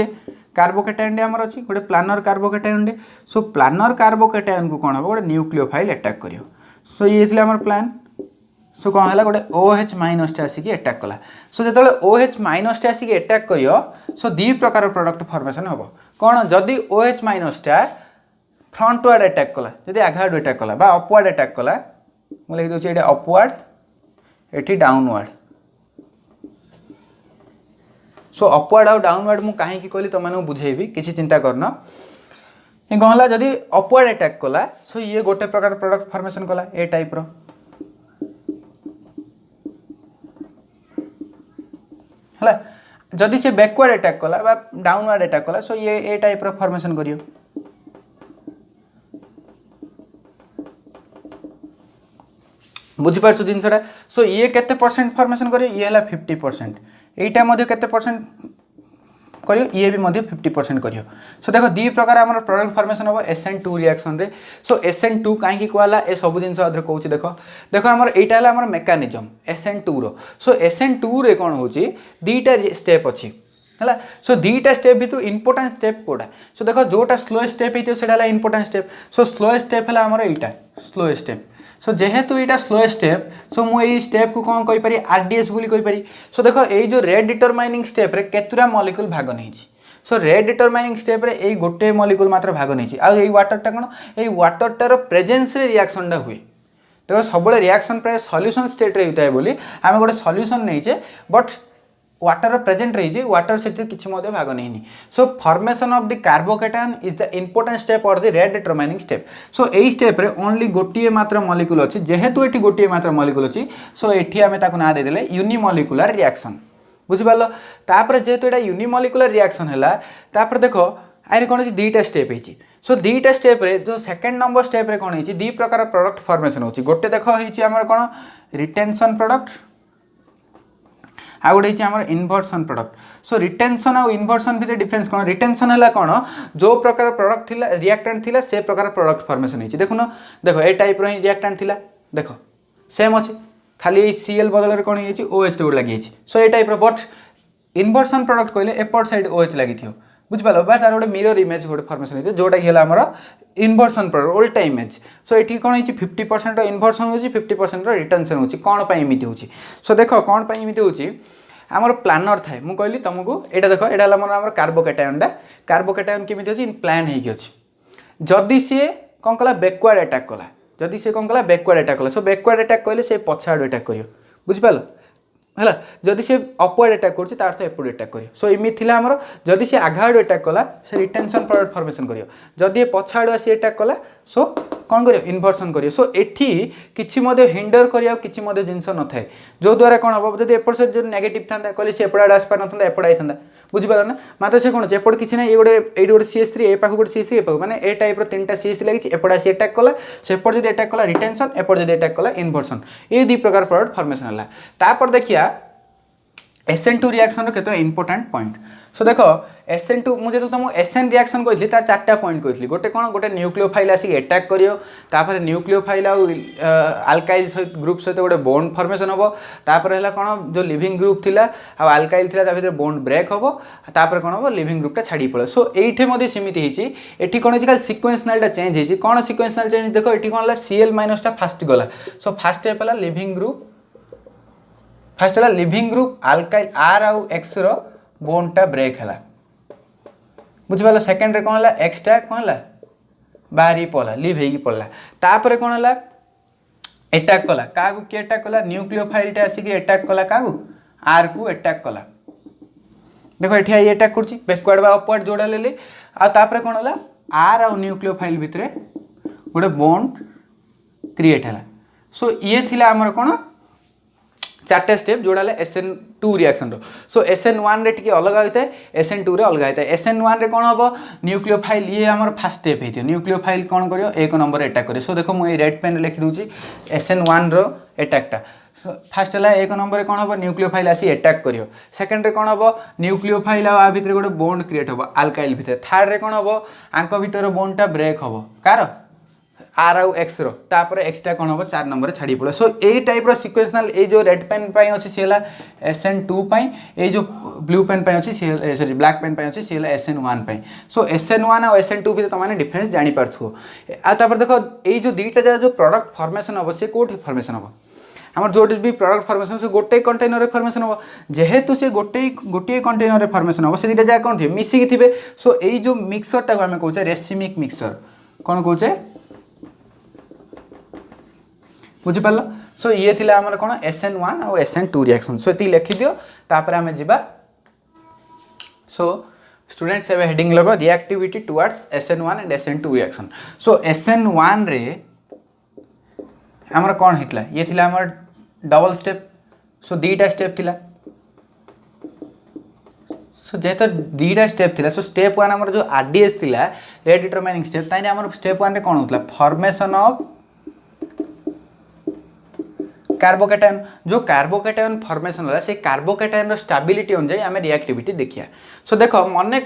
कार्बोकेटायन आमर अच्छी गोटे प्लानर कार्बोकेटायन सो प्लानर कार्बोकेटायन को कौन हम गोटे न्यूक्लियोफाइल अटैक कर सो ये आमर प्लान सो कौन है गोटे OH माइनस आसिक अटैक कला सो जो OH माइनस आसिक अटैक कर सो दी प्रकार प्रोडक्ट फॉर्मेशन हम कौन जदि OH minus front ward attack कला जदि आघाड़ अटैक कला अपवार्ड अटैक कला मुझे लिखी दूसरी अपवार्ड एटी डाउनवार्ड सो अपवार्ड आउ डाउनवार्ड मु कहीं कहली तुम मैंने बुझेबी किसी चिंता करना ये कौन है जदि अपवार्ड अटैक कला सो ये गोटे प्रकार प्रोडक्ट फॉर्मेशन कला ए टाइप रो है जदि से बैकवर्ड अटैक कला डाउनवर्ड अटैक कला सो ये ए टाइप रो फॉर्मेशन करियो बुझी पार्छ जिनसटा सो ये केते परसेंट फॉर्मेशन करियो ये हला 50% एटा मध्ये केते परसेंट करियो ये भी मध्ये 50% करियो सो देखो दी प्रकार हमर प्रोडक्ट फॉर्मेशन हो SN2 रिएक्शन रे सो SN2 काहे की कहला ए सब जिंस अदर कहूची देखो देखो हमर एटा हला हमर मेकानिज्म SN2 रो सो SN2 रे कोन होची दीटा स्टेप अछि हला सो दीटा स्टेप भितर इंपोर्टेंट स्टेप कोडा सो देखो जोटा स्लो स्टेप हेतियो सेडा हला important step so slow step हला हमर एटा स्लो स्टेप सो जेहेतु यहाँ स्लो स्टेप सो मुझे स्टेप को कौन कहीपरि RDS बोली कहीपरि सो देखो ये जो रेड डिटरमाइनिंग स्टेप रे केतुरा मॉलिक्यूल भाग नहीं सो रेड डिटरमाइनिंग स्टेप रे ये गोटे मॉलिक्यूल मात्र भाग नहीं आई वाटरटा कौन ये वाटरटार प्रेजेंस रे रिएक्शनटा हुए देखो सब रिएक्शन प्राय सॉल्यूशन स्टेट रे होता है बोली आम गोटे सॉल्यूशन नहीं बट वाटर प्रेजेंट रही वाटर से किसी भाग नहीं so formation of the carbocation is the important step और the rate determining step so यही स्टेप रे ओनली गोटे मात्र मॉलिक्यूल अच्छी जेहेतु ये गोटे मात्र मॉलिक्यूल अच्छी सो ये आम ना देदेले यूनिमॉलिक्यूलर रिएक्शन बुझिपाल तापर जेहेतु यहाँ यूनिमॉलिक्यूलर रिएक्शन है तापर देखो आए कौन है दीटा स्टेप है सो दीटा स्टेप रे जो सेकंड नंबर स्टेप रे कौन है दी प्रकार प्रोडक्ट फॉर्मेशन होची गोटे देखो होमर कौन रिटेंशन प्रोडक्ट आ गोटे आम इनवर्सन प्रोडक्ट सो रिटेंशन आउ इनवर्सन भितर डिफरेंस कौन रिटेंशन है कौन जो प्रकार प्रोडक्ट थिला रिएक्टेंट थिला से प्रकार प्रोडक्ट फॉर्मेशन होती देखुन देखो ए टाइप रो रिएक्टेंट थिला देखो सेम अच्छे खाली Cl बदल में कौन है OH गोटे लगी सो ए टाइप बट इनवर्सन प्रोडक्ट कहले एपट साइड OH लगी बुझिपाल बा तार गोटे मिरर इमेज गोटे फॉर्मेशन होती जोटा कि आमर इनवर्सन प्रोडक्ट उल्टा इमेज सो ये कौन है 50% इनवर्सन हो 50% रिटेंशन हो कौन एमती हो सो देख कौन एमती हो आमर प्लानर थाए मुझे कहली तुमको यहाँ देख यहाँ आमर कार्बोकेटायनटा कार्बोकेटायन केमी अच्छी प्लान होगी जदि सी कौन कला बैकवर्ड अटैक कला जदि सी कौन कला बैकवर्ड अटैक कला सो बैकवर्ड अटैक कहले से पछाड़ अटैक कर बुझिपाल है जदि सी अपवर्ड अटैक कर तो एपट अटैक कर सो इमी थी आमर जदि सी आघाड़ अटैक कला से रिटेंशन प्रोडक्ट फॉर्मेशन कर जदि पछाड़ सी अटैक कला सो कौन कर इनवर्सन कर सो एठी किछि हिंडर करिया किछि जिनस न थाए जो द्वारा कौन हम जब एपट से जो नेगेटिव था कहले सी एपट आस पार ना एपट आई था बुझिपार ना मात्र से कौन एपट किसी ना ये गोटे ये गोटे CH3 ए पाख गोटे CH3 ए पाख मैंने ए टाइप तीन CH3 लगी एपट आसी अटैक कला सो एपट जब अटैक कला रिटेंशन एपट जब अटैक कला इनवर्सन ये दी प्रकार प्रोडक्ट फॉर्मेशन है तापर देखिया SN2 रिएक्शन रो केते इंपोर्टेंट पॉइंट सो देखो SN2 मुझे तो तुमको SN रिएक्शन कहली तार चार्टा पॉइंट कहली गोटे कौन गोटे न्यूक्लियोफाइल आसिक अटैक करियो तापर न्यूक्लियोफाइल आउ अल्काइल सहित ग्रुप सहित गोटे बॉन्ड फॉर्मेशन होबो तापर हैला कौन जो लिविंग ग्रुप थिला आ अल्काइल थिला ता भीतर बॉन्ड ब्रेक होबो तापर कौन होबो लिविंग ग्रुपटा छाड़ी पड़े सो एठे मध्ये सीमित हिची एठी कौन खाली सीक्वेंसनलटा चेंज हिची कौन सीक्वेंसनल चेंज देखो एठी कौन Cl- टा फास्ट गला सो फास्ट स्टेप हला लिविंग ग्रुप फास्ट है लिविंग ग्रुप अल्काइल R आउ X रो बॉन्डटा ब्रेक है बुझिपाल सेकेंड रे कौन है एक्सटा कौन है बाहरी पड़ा लिव होगी पड़ा तापर कौन है अटैक कला क्या किए अटैक कला न्यूक्लियोफाइलटा आसिक अटैक कला क्या R को अटैक कला देखो ये अटैक कर बैकवर्ड बा अपवर्ड जोड़ा ले आपर कौन है R आउ न्यूक्लियोफाइल भितर गोटे बॉन्ड क्रिएट है सो ये थिला आमर कौन चार्टा स्टेप जोड़ा SN2 रिएक्शन रो सो SN1 रे टिके अलग होता है SN2 रे अलग होता है SN1 रे कौन हम न्यूक्लियोफाइल ये आमर फास्ट स्टेप होती है न्यूक्लियोफाइल कौन करियो एक नंबर अटैक करे सो देखो मुझे रेड पेन लिखि दूची SN1 रो अटैकटा सो फास्ट है एक नंबर कौन हम न्यूक्लियोफाइल आसी अटैक करियो सेकेंड रे कौन हम न्यूक्लियोफाइल आ भितर गोटे बॉन्ड क्रिएट हम अल्काइल भितर थर्ड रे कौन हम आंक भितर बॉन्डटा ब्रेक हम कार आर आउ एक्स तापर एक्सटा कौन हम 4 नंबर छाड़ी पड़े सो यही टाइप सिक्वेन्सनाल ये जो रेड पेन अच्छी सी है SN2 ये जो ब्लू पेन अच्छी सी सॉरी ब्लैक पेन अच्छी सी है SN1 सो SN1 और SN2 भी तुमने डिफरेन्स जापार आपर देख ये जो दुईटा जगह जो प्रोडक्ट फॉर्मेशन हम सी कौट फॉर्मेशन हम आम जो भी प्रोडक्ट फॉर्मेशन से गोटे कंटेनर फॉर्मेशन हम जेहेतु से गोटे कंटेनर फॉर्मेशन हम से दुईटा जगह कौन थे मिसिकी थे सो यही जो मिक्सर टाइम कहे रेसिमिक मिक्सर कौन कहे बुझिपार सो ये थी आमर कौन SN1 और SN2 रिएक्शन सो ये लिखिदियो तापर आम जा सो स्टूडेंट्स एवं हेडिंग लग reactivity towards SN1 and SN2 reaction so SN1 रे आमर कौन होता ये थी आमर डबल स्टेप सो दीटा स्टेप थिला सो जेहेतु दीटा स्टेप थिला सो स्टेप 1 आमर जो RDS थिला रेट डिटरमाइनिंग स्टेप ताई आमर स्टेप 1 रे कौन होता फॉर्मेशन ऑफ कार्बोकैटायन जो कार्बोकैटायन फॉर्मेशन होला से कार्बोकैटायन स्टेबिलिटी अनुसार आम रिएक्टिविटी देखिया सो देख मन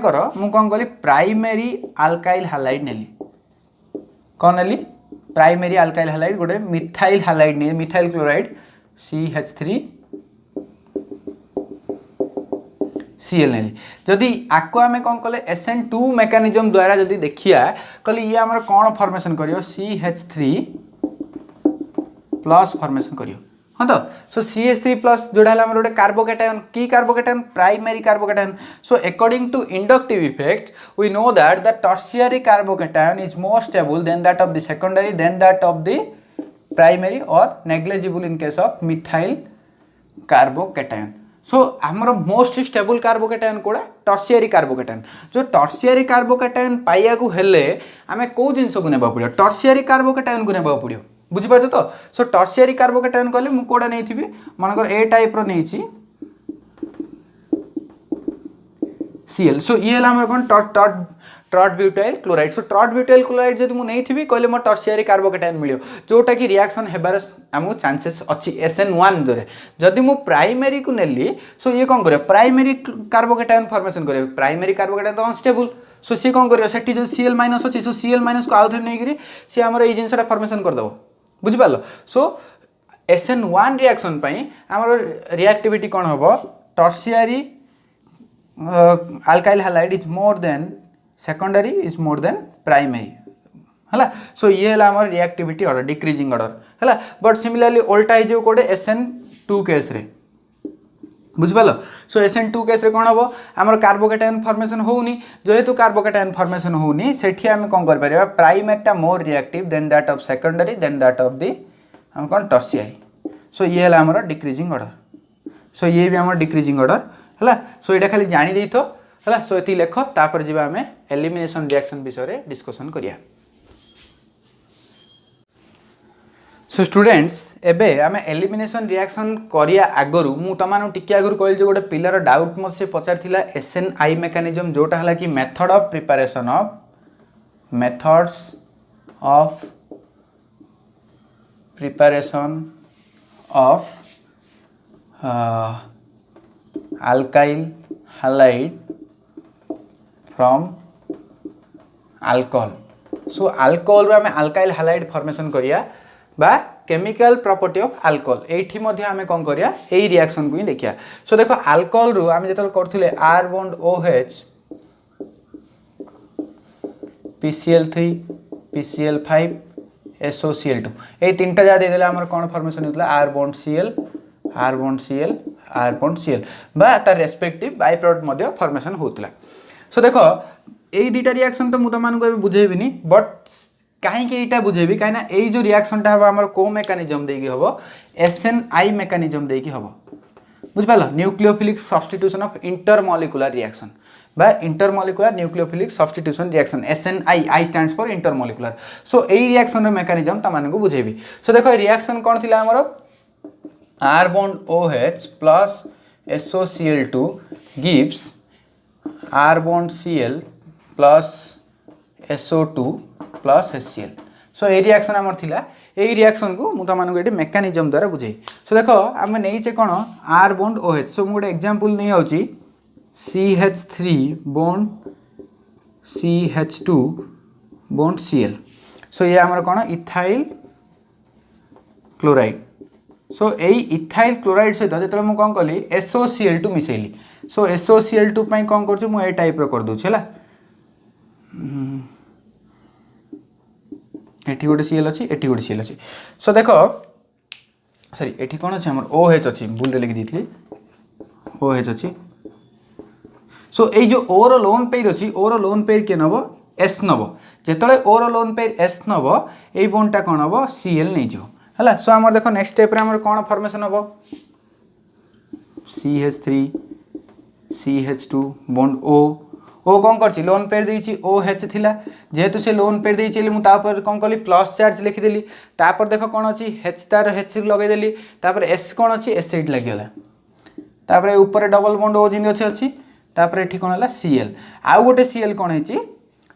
कर मु कौन कली प्राइमरी अल्काइल हालाइड नेली कौन नेली प्राइमरी अल्काइल हालाइड गोटे मिथाइल हालाइड नहीं मिथाइल क्लोराइड CH3 Cl नेली जदि आको आम कौन कले SN2 मेकानिजम द्वारा जदि देखिया कहले ये आमर कौन फॉर्मेशन करियो CH3 प्लस फॉर्मेशन करियो हाँ तो सो CH3 प्लस जोड़ा है गोटे कार्बोकैटायन की carbocation primary carbocation so according to inductive effect we know that the tertiary carbocation is more stable than that of the secondary than that of the primary और negligible in case of methyl carbocation so आमर most stable carbocation कोड़ा tertiary carbocation जो tertiary carbocation पाइया को हेले आमे को जिंस को नेबा पड़ियो टर्शियरी कार्बोकैटायन को नेबा पड़ियो बुझिपार तो सो टर्शियरी कार्बोकैटायन कहले मु कोडा नहीं थी मनकर ए टाइप रो नहीं छी Cl सो ये हमर कोन tert butyl chloride so tert butyl chloride जदि मु नहीं थी कहले मो टर्शियरी कार्बोकैटायन मिलियो जोटा कि रिएक्शन हेबार हमु चांसेस अछि SN1 दरे जदि मु प्राइमरी को नेली सो ये कोन करियो प्राइमरी कार्बोकैटायन फॉर्मेशन करियो प्राइमरी कार्बोकैटायन तो अनस्टेबल सो सी कौन करियो सेठी जो Cl- अच्छी सो Cl- को आउ थे नहीं सी आमर ये जिनसा फॉर्मेशन करदेव बुझिपार सो SN1 रिएक्शन आमर रिएक्टिविटी कौन हम tertiary alkyl halide is more than secondary is more than primary है सो ये है आमर रिएक्टिविटी ऑर्डर डिक्रीजिंग ऑर्डर है बट सिमिलरली उल्टा हो कोडे SN2 केस रे बुझिपाल सो SN2 केस रे कौन हम आमर कार्बोकैटायन फॉर्मेशन होनी जेहेतु कार्बोकैटायन फॉर्मेशन होनी सेठी आम कौन कर परिबा प्राइमरीटा more reactive than that of secondary than that of the हम कौन टर्शियरी सो ये है आमर डिक्रीजिंग ऑर्डर सो ये भी आमर डिक्रीजिंग ऑर्डर है सो ये खाली जानी देई थो है सो ये लेख तापर जीवा आम एलिमिनेशन रिएक्शन विषय डिस्कशन करिया सो स्टूडेंट्स एबे आम एलिमिनेशन रिएक्शन करिया आगरु मु तमानु टिके आगरु कहल जे गोटे पिलर डाउट मत से पचार थिला SNI मेकानिजम जोटा हला कि method of preparation of methods of preparation of alkyl halide from alcohol so alcohol आम अल्काइल हालाइड फॉर्मेशन करिया बा केमिकल प्रॉपर्टी ऑफ अल्कोहल एठी मध्ये आमे कोन करिया एई रिएक्शन को ही देखिया सो देखो अल्कोहल रु आमे जतल करथिले R bond OH PCl3 PCl5 SOCl2 ए तीनटा जा दे देले हमर कोन फॉर्मेशन होतला R bond Cl R bond Cl R bond Cl बा तार रेस्पेक्टिव बाय प्रोडक्ट मध्ये फॉर्मेशन होतला सो देखो एई दुटा रिएक्शन तो मु त मानु को बुझेबिनी बट कहीं यहाँ बुझेबी कहीं यही जो रिएक्शनटा हम आम को मेकानिजम देकी हम SNI मेकानिजम देकी हम बुझिपाल nucleophilic substitution of intermolecular reaction बा intermolecular nucleophilic substitution reaction SNI I stands for intermolecular so यही रिएक्शन मेकानिजम तमान को बुझेबी सो देखो रिएक्शन कौन थी आमर R bond OH plus SOCl2 gives R bond Cl plus SO2 plus HCl सो ये reaction आमर थिला यही रिएक्शन को मु तमानक एटी मेकानिजम द्वारा बुझे सो देखो आम नहीं कौन R बॉन्ड OH सो मु गोटे एग्जांपल नहीं आउची CH3 bond CH2 bond Cl so ये आमर कौन इथाइल क्लोराइड। सो यही इथाइल क्लोराइड सहित जो मुझे कौन कली SOCl2 मिसेली। सो SOCl2 कौन कर टाइप कर दूसरी है एठी गोटे Cl अच्छी एठी गोटे Cl अच्छी। सो देख सॉरी एठी कौन अच्छे आम OH अच्छी भूल लिखी दी OH अच्छी। सो ये जो ओर लोन पेयर अच्छी ओर लोन पेयर किए नब S नब जिते ओर लोन पेयर S नब ये बॉन्डटा कौन हम Cl नहीं जो है। सो आम देख नेक्स्ट स्टेप रे आम कौन फॉर्मेशन हम CH3 CH2 बॉन्ड O कौन कर लोन पेयर देती OH थिला जेहेतु से लोन पेयर देती मुझे कौन कली प्लस चार्ज लिखिदेली तापर देख कौन अच्छी H तार H लगेदेली तापर S कौन अच्छी S8 लगिगला तापर ऊपर डबल बॉन्ड O जिन अच्छी अच्छी तापर ये कौन है Cl आउ गोटे Cl कौन है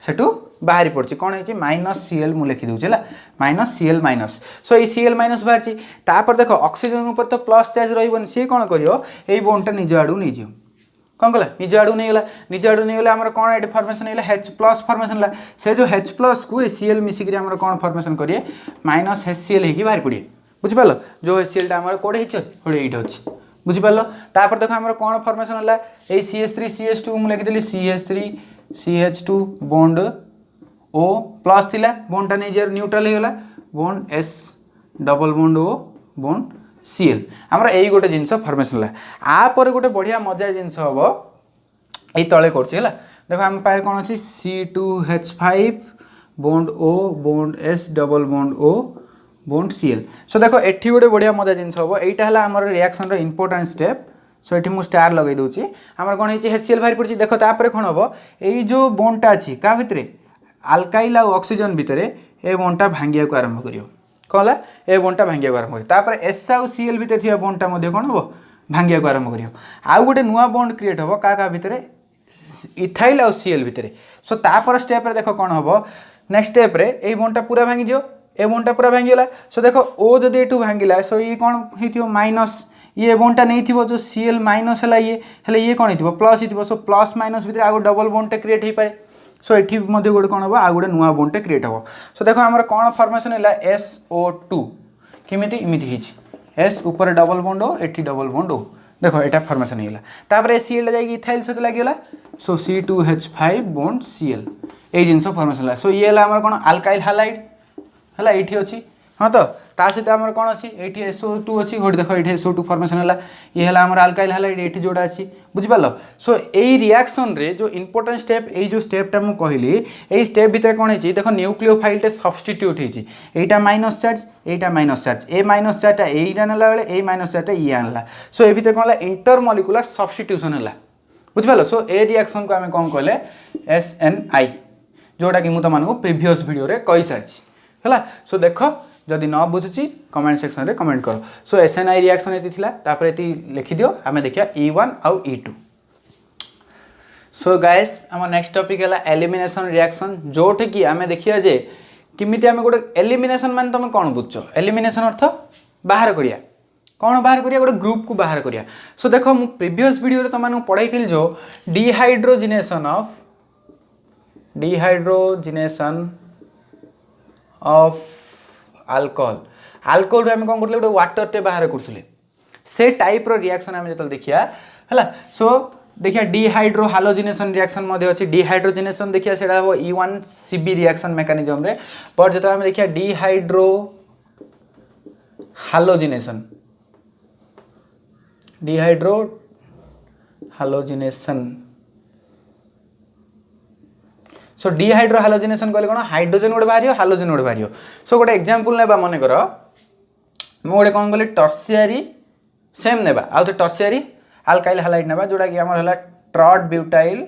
सेठू बाहरी पड़ी कौन है -Cl मुझे लिखिदे -Cl माइनस। सो ये Cl माइनस बाहरी तापर देख ऑक्सीजन ऊपर तो प्लस चार्ज रही सी कौन कर बॉन्डटा निज आड़ू नहीं जाओ कौन कला निज आड़ू नहीं गला निज आड़ू नहीं गला कौन ये फॉर्मेशन है H प्लस फॉर्मेशन है से जो H प्लस को Cl मिसिक कौन फॉर्मेशन करिए -HCl होगी बाहरी पड़े बुझिपाल जो HClटा आम कौटे ये अच्छी बुझिपाल। तापर देख आम कौन फॉर्मेशन है ये CH3 CH2 मुझे लिखिदेली CH3 CH2 bond O plus थिला बॉन्डटा नहीं न्यूट्रल हो गला bond S double bond O bond Cl आमर यही गोटे जिनस फॉर्मेशन है। आपर गोटे बढ़िया मजा जिनस हम ये तले कर देख आम पाखे कौन अच्छी C2H5 bond O bond S double bond O bond Cl। सो देख एठी गोटे बढ़िया मजा जिनस हम यहाँ आम रिएक्शन इंपोर्टेंट स्टेप। सो ये मुझे स्टार लगे दूसरी आम कौन है HCl बाहरी पड़ी देख तापर कौन हम यही जो बॉन्डटा अच्छी क्या भितर आल्काइल आ ऑक्सीजन भितर ए बॉन्डटा भांगिया को आरंभ करियो कौन है ए बॉन्डटा भांगिया को आरंभ कर S आउ Cl भितर थी बॉन्डटा कौन हम भांगिया को आरंभ करियो आउ गोटे नुआ बॉन्ड क्रिएट हम क्या भितर इथाइल आउ Cl भितर। सो तापर स्टेप रे देख कौन हम नेक्स्ट स्टेप रे ए बॉन्डटा पूरा भांगी जो ए बॉन्डटा पूरा भांगीगला। सो देख O जदि एठू भांगिला सो ये कौन हो माइनस ये बॉन्डटा नहीं थी जो Cl माइनस है ये कौन हो प्लस हो। सो प्लस माइनस भितर आगो डबल बॉन्डटा क्रिएट हो पाए। सो ये गोटे कौन हम आउ गोटे नुआ बॉन्डटे क्रिएट हम। सो देख आम कौन फॉर्मेशन है SO2 किमिति इमिति S ऊपर double bond O eighty double bond O देख यहाँ फॉर्मेशन होगा तापर Cl जाइए इथाइल सहित लगिगला। सो C2H5 बॉन्ड Cl ये जिनस फॉर्मेशन है। सो ये आम कौन आल्काइल हालाइड है ये अच्छी हाँ तो ता सहित आम कौन अच्छी ये SO2 अच्छी गोटे देख ये SO2 फॉर्मेशन है ये आम आल्काइल हालाइड ये जोड़ा अच्छी बुझिपाल। सो यही रिएक्शन रे जो इंपोर्टेंट स्टेप ये जो स्टेपटा मुझे कहली यही स्टेप भितर कौन है देख न्यूक्लियोफाइलटे सब्स्टिट्यूट होती यहाँ माइनस चार्ज यहाँ माइनस चार्ज ए माइनस चार्जटा यही नाला बेले ए माइनस चार्जटा ये आनला। सो ये भितर कौन है इंटरमॉलिक्युलर सब्स्टिट्यूशन है बुझिपाल। सो ए रिएक्शन को आम कौन कहले SNI जोटा कि मुझे तुमको प्रीवियस वीडियो रे कही सारी है। सो देख जदि न बुझुची कमेंट सेक्शन रे कमेंट कर। सो SNI रिएक्शन ये तापर ये लिखिदियो आम देखिए E1 आउ E2। सो गाइस आम नेक्स्ट टॉपिक है एलिमिनेशन रिएक्शन जोटे कि आम देखिए जे किमिति आम गोटे एलिमिनेशन मान तुम कौन बुझ एलिमिनेशन अर्थ बाहर करिया कौन बाहर करिया गोटे ग्रुप को बाहर करिया। सो देख मु प्रीवियस वीडियो रे तुमको पढ़ाई जो डिहाइड्रोजिनेशन ऑफ अल्कोहल अल्कोहल आम कौन करते गोटे वाटर टे बाहर करते से टाइप रो रिएक्शन आम जो देखिया है। सो देखिए डिहाइड्रो हालोजिनेशन रिएक्शन अच्छी डिहाइड्रोजिनेशन देखिए से E1CB रिएक्शन मेकानिज्म रे पर जो आम देखिए डिहाइड्रो हालोजिनेशन सो डिहाइड्रो हालोजिनेशन कहले कौन हाइड्रोजन गोटे बाहर हालोजन गोटे बाहर। सो गोटे एग्जांपल नेबा मन कर मु गोटे कौन कली टर्सियरी सेम नेबा आउ तो टर्सियरी आल्काइल हालाइड नेबा जोड़ा कि हमर हला ट्रॉड ब्यूटाइल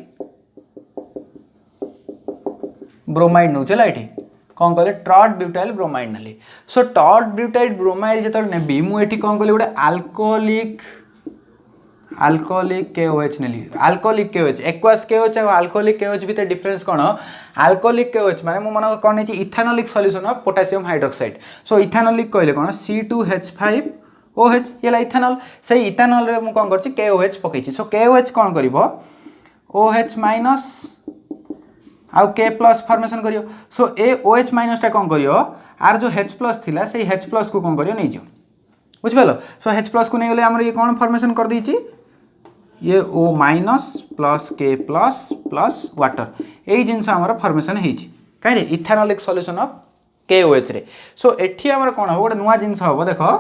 ब्रोमाइड नौ चला एठी कौन कहले ट्रॉड ब्यूटाइल ब्रोमाइड नली। सो ट्रॉड ब्यूटाइल ब्रोमाइड जत नेबी मु एठी कौन कहले गोटे अल्कोहलिक KOH नेली अल्कोहलिक KOH एक्वास KOH और अल्कोहलिक KOH भीतर डिफरेंस कौन अल्कोहलिक KOH माने मु मन कौन है इथानोलिक सॉल्यूशन ऑफ पोटेशियम हाइड्रोक्साइड। सो इथानोलिक कहले कौन C2H5OH ये इथानल से इथानल रे मु कौन करछि KOH पकैछि। सो KOH कौन करिवो OH माइनस आउ के प्लस फॉर्मेशन करियो सो ए ओ एच माइनसटा कौन करियो आर जो H प्लस थिला से H प्लस को कौन करियो नहीं जो बुझिपाल सो H प्लस को नहीं गले हमर ये कौन फॉर्मेशन कर दीची ये O माइनस प्लस के प्लस प्लस वाटर यही जिनस हमर फॉर्मेशन होईची काहे रे इथेनॉलिक सॉल्यूशन ऑफ KOH रे सो एठी हमर कोन हो गोटे नुवा जिनस हो देखो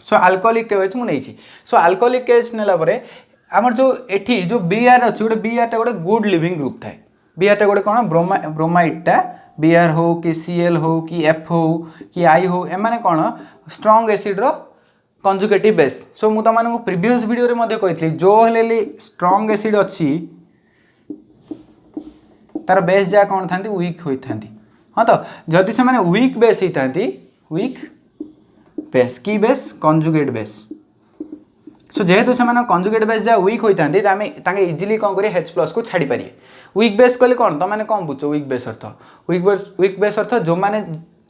सो अल्कोहलिक KOH मु नेछि सो अल्कोहलिक KOH नेला परे हमर जो एठी जो Br अछि गोटे Br टा गोटे गुड लिविंग ग्रुप थाए Br टा गोटे कोन ब्रोमाइड टा Br हो कि Cl हो कि F हो कि I हो एमाने कोन स्ट्रांग एसिड रो कंजुगेटिव बेस सो मु तमानकु प्रीवियस वीडियो रे मध्ये कहितली जो हेलेली स्ट्रांग एसिड अछि तार बेस जा कोन थांती वीक होई थांती हां तो जदि से माने वीक बेस ही थांती वीक बेस की बेस कंजुगेट बेस सो जेहेतु से माने कंजुगेट बेस जा वीक होई थांती तामे ताके इजीली कोन करी H प्लस को छाडी पारिए वीक बेस कहले कोन त माने कोन बुझो वीक बेस अर्थ वीक बेस अर्थ जो माने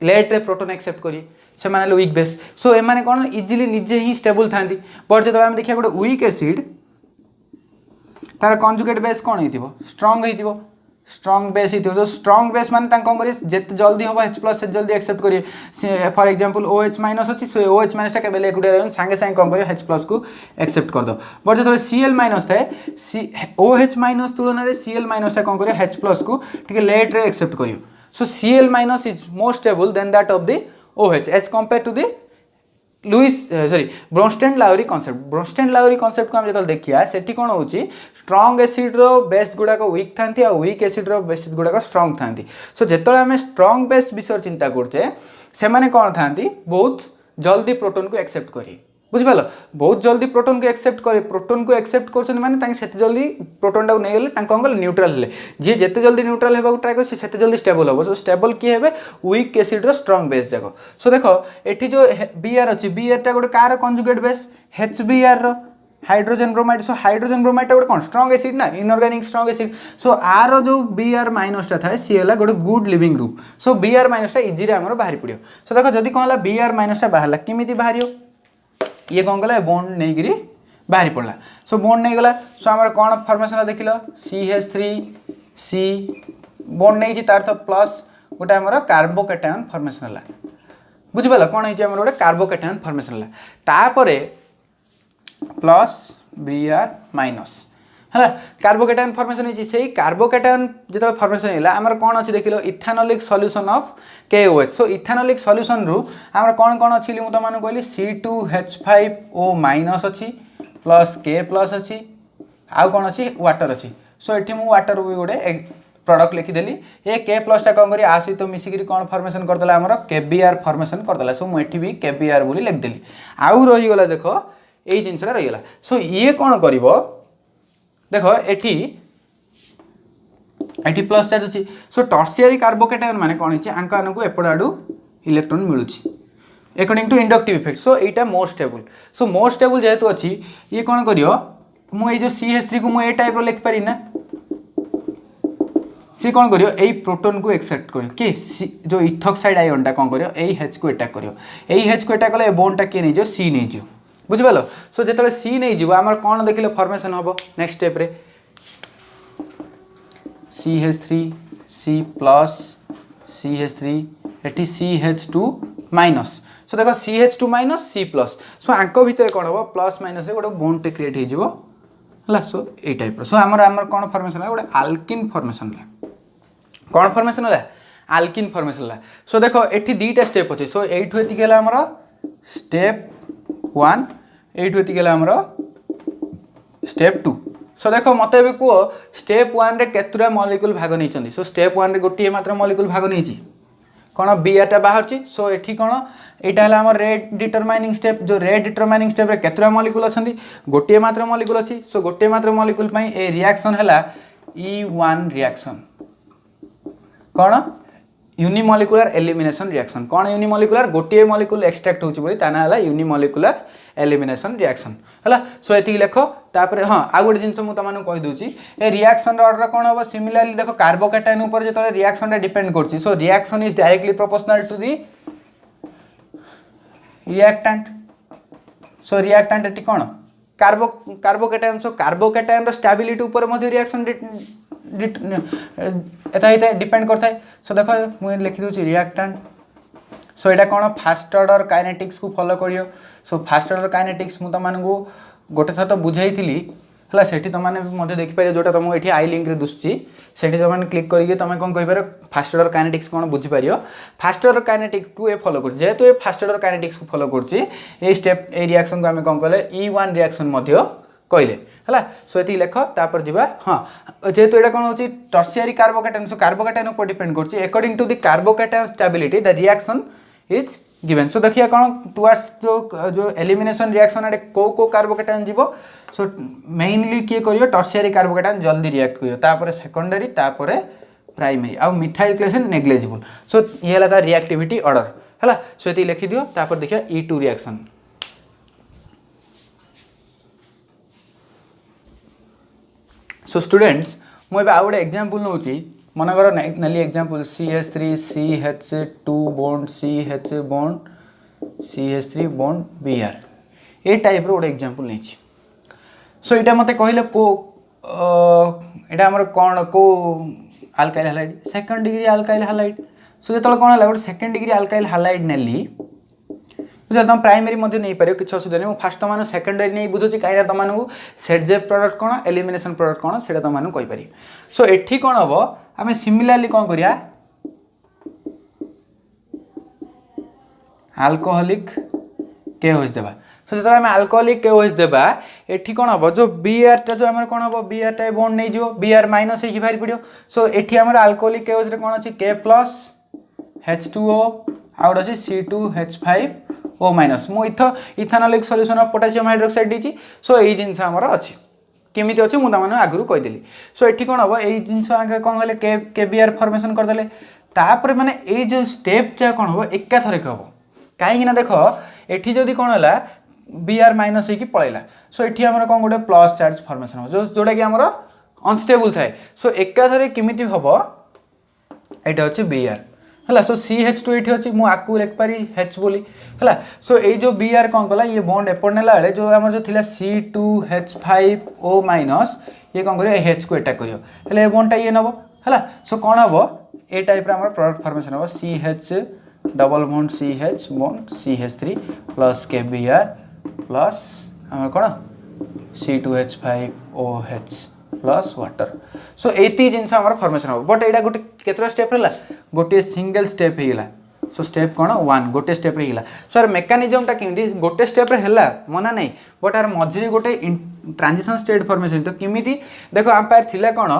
लेट रे प्रोटॉन एक्सेप्ट करी से माने वीक बेस सो ए माने कोन इजीली निजे ही स्टेबल थांती पर जेतला हम देखिया गोटे वीक एसिड तार कंजुगेट बेस कोन हेतिबो स्ट्रांग हेतिबो स्ट्रांग बेस हितो जो स्ट्रांग बेस माने तां कोन करी जेते जल्दी होबा H प्लस से जल्दी एक्सेप्ट करिए फॉर एग्जांपल OH माइनस अछि सो OH माइनस टा के बेले एकुडे रहन संगे संगे कोन करियो H प्लस को एक्सेप्ट कर दो पर जेतले Cl माइनस थाए OH माइनस तुलना रे Cl माइनस टा कोन करियो H प्लस को टिके लेट रे एक्सेप्ट करियो so Cl minus is more stable than that of the OH as compare to the Bronsted Lowry concept को हम जतल देखिया सेठी कोन होची स्ट्रांग एसिड रो बेस गुडा को वीक थांती आ वीक एसिड रो बेस गुडा को स्ट्रांग थांती सो जेतले हमें स्ट्रांग बेस विषय चिंता करछे से माने कोन थांती बहुत जल्दी प्रोटॉन को एक्सेप्ट करी बुझिपालो बहुत जल्दी प्रोटॉन को एक्सेप्ट करछन माने तांके सेते जल्दी प्रोटॉन टा नै गेले तांको अंगल न्यूट्रल हेले जे जेते जल्दी न्यूट्रल हेबा को ट्राई कर सेते जल्दी स्टेबल होबो सो स्टेबल की हेबे वीक एसिड रो स्ट्रांग बेस जाको सो देखो एठी जो Br अछि Br टा गोटे कार कंजुगेट बेस HBr रो hydrogen bromide so hydrogen bromide टा गोटे कोन स्ट्रांग एसिड ना इनऑर्गेनिक स्ट्रांग एसिड सो आर जो Br माइनस टा थाए सी हला गोटे good leaving group so Br minus टा इजी रे हमरो बाहरी पडियो सो देखो जदी कोन हला Br माइनस टा बाहरला किमिति बाहरियो ये कौन कला बॉन्ड नहीं गिरी बाहरी पड़ला सो बॉन्ड नहीं गला सो हमर कोन फॉर्मेशन देखिलो CH3C बॉन्ड नहीं छि तार तो प्लस गोटे हमर कार्बोकैटायन फॉर्मेशन हला बुझि पाला कोन है हमर गोटे कार्बोकैटायन फॉर्मेशन हला तापरे प्लस Br माइनस हला कार्बोकैटायन फॉर्मेशन है सेही कार्बोकैटायन जेतो फॉर्मेशन हैला हमर कोन अछि देखिलो ethanolic solution of KOH so ethanolic solution रु हमर कोन अछि मु त मानु कहली C2H5O माइनस अछि प्लस K प्लस अछि आ कोन अछि वाटर अछि सो एठी मु वाटर भी गोटे प्रोडक्ट लिखि देली ए K प्लस टा कोन करी आ सहित मिसी करी कोन फॉर्मेशन कर देला हमर KBr फॉर्मेशन कर देला सो मु एठी भी KBr बोली लिख देली आउ रही गला देखो एई जिंसटा रही गला सो ये कोन करिवो देखो एठी प्लस चार्ज अछि सो टर्शियरी कार्बोकैटायन माने कोन अछि आंका अनु एपड आडू इलेक्ट्रॉन मिलुछि according to inductive effect so एटा more stable so more stable जेहेतु अछि ये कोन करियो मु ए जो CH3 को मु ए टाइप रो लिख पारि ना सी कोन करियो एई प्रोटॉन को एक्सेप्ट करियो कि जो इथॉक्साइड आयन टा कोन करियो एई H को अटैक करियो एई H को अटैक कले ए बॉन्ड टा के नै जो C नै जो बुझि पालो सो जेतले C नै जीवो हमर कोन देखिले फॉर्मेशन होबो नेक्स्ट स्टेप रे CH3 C प्लस CH3 एटी CH2 माइनस सो देखो CH2 minus C plus so आंको भीतर कोन होबो प्लस माइनस रे गोटे बॉन्ड टे क्रिएट हे जीवो हला सो ए टाइप रो सो हमर कोन फॉर्मेशन है गोटे अल्किन फॉर्मेशन ला कोन फॉर्मेशन हला अल्किन फॉर्मेशन ला सो देखो एठी दीटा स्टेप अछि सो एठु एति गेला हमर स्टेप 1 एठु एति गेला हमर स्टेप 2 सो देखो मते भी को स्टेप 1 रे केतुरा मॉलिक्यूल भाग नै चंदी सो स्टेप 1 रे गोटिए मात्र मॉलिक्यूल भाग नै छि कोन Br टा बाहर छि सो एठी कोन एटा हला हमर रेड डिटरमाइनिंग स्टेप जो रेड डिटरमाइनिंग स्टेप रे केतुरा मॉलिक्यूल अछंदी गोटिए मात्र मॉलिक्यूल अछि सो गोटिए मात्र मॉलिक्यूल पई ए रिएक्शन हला E1 रिएक्शन कोन यूनिमॉलिक्यूलर एलिमिनेशन रिएक्शन कोन यूनिमॉलिक्यूलर गोटिए मॉलिक्यूल एक्सट्रैक्ट होछि बोली ताना हला यूनिमॉलिक्यूलर एलिमिनेशन रिएक्शन हला सो एति लेखो तापर हां आ गोटे जिंस मु तमानु कहि दोछि ए रिएक्शन रो ऑर्डर कोन होबो सिमिलरली देखो कार्बोकैटायन ऊपर जेतले रिएक्शन रे डिपेंड करछि so reaction is directly proportional to the reactant so reactant एटी कोन कार्बोकैटायन सो कार्बोकैटायन रो स्टेबिलिटी ऊपर मध्ये रिएक्शन एता होता डिपेंड करता है। सो देखो मुझे लिखी दूसरी रिएक्टेंट। सो यहाँ कौन फास्ट ऑर्डर काइनेटिक्स को फॉलो करियो। सो फास्ट ऑर्डर काइनेटिक्स मुझे तुमको गोटे थर तो बुझाई है से तुमने देखिपार जोटा तुमको ये आई लिंक दुसुची से तुमने क्लिक करके तुम कौन कहींपर फास्ट ऑर्डर काइनेटिक्स कौन बुझीपार। फास्ट ऑर्डर काइनेटिक्स को ये फॉलो कर जेहेतु ये फास्ट ऑर्डर काइनेटिक्स को फॉलो कर स्टेप ए रिएक्शन को आम कौन कले E1 रिएक्शन कहले है। सो ये लेख तापर जा हाँ जेहेतु यहाँ कौन हो टर्शियरी कार्बोकैटायन। सो कार्बोकैटायन ऊपर डिपेंड कर according to the carbocation stability the reaction is given. So देखिए कौन टुवर्ड्स जो एलिमिनेशन रिएक्शन आड़े को कार्बोकैटायन जीव। सो मेनली किए करियो टर्शियरी कार्बोकैटायन जल्दी रिएक्ट करियो तापर सेकेंडरी तापर प्राइमरी आ मिथाइल क्लेशन नेग्लिजिबल। सो ये है तार रिएक्टिविटी ऑर्डर है। सो ये लिखि दियो तापर देखिए E2 रिएक्शन। सो स्टूडेंट्स मुझे आउ गोटे एग्जांपल नौ मनकर नेली example CH3 CH2 bond CH bond CH3 bond Br a type रो गोटे एग्जांपल नहीं। सो यहाँ मत कहले को यहाँ आमर कौन को आल्काइल हालाइड सेकंड डिग्री आल्काइल हालाइड। सो जो कौन है गोटे सेकंड डिग्री आल्काइल हालाइड नेली जो तुम प्राइमरी नहीं पार किसी असुविधा नहीं। फास्ट तुम सेकेंडरी नहीं बुझुची कहीं तुमको सेटजेप प्रोडक्ट कौन एलिमिनेशन प्रोडक्ट कौन से तुमको कहीपर। सो एठी कौन हम आम सिमिलारली कौन करिया अल्कोहलिक KOH देबा। सो जो आम अल्कोहलिक KOH देबा एठी कौन हम जो Br टा जो आम कौन हम Br टा बॉन्ड नहीं जो Br माइनस होगी बाहर पड़ो। सो एठी आम अल्कोहलिक KOH रे कौन अच्छी K प्लस H2O आउट अच्छी C2H5O माइनस मु इथानोलिक सॉल्यूशन ऑफ पोटेशियम हाइड्रोक्साइड दी। सो यही जिनस आमर अच्छी किमी अच्छी मुझे आगुरी कहीदेली। सो ये कौन हम ये जिनस आगे कौन कले KBr फॉर्मेशन करदे तापर माने ये जो स्टेप जा कौन हम एकाथरक हम कहीं देख ये जदि कौन है Br माइनस होगी पलैला। सो ये आम कौन गोटे प्लस चार्ज फॉर्मेशन हम जोटा कि आमर अनस्टेबल थाए। सो एकाथरे किमी हम यहाँ अच्छे Br है। सो CH2 ये अच्छी मुझे लिखिपारी H बोली है। सो ये जो Br कौन कला ये बॉन्ड एपट नेला जो आम जो थिला C2H5O माइनस ये कौन कर H को अटैक कर बॉन्डटा ये नब है। सो कौन हम ए टाइप आम प्रोडक्ट फॉर्मेशन हम CH double bond CH bond CH3 plus KBr plus आम कौन C2H5OH प्लस वाटर। सो ये जिनस आम फॉर्मेशन हम बट यहाँ गोटे केतरा स्टेप है गोटे सिंगल स्टेप होगा। सो स्टेप कौन 1 गोटे स्टेप होगा। सो यार मेकानिजमटा केमती गोटे स्टेप है मना नहीं बट यार मझे गोटे ट्रांजिशन स्टेट फॉर्मेशन तो किमी देख आम पार थिला कौन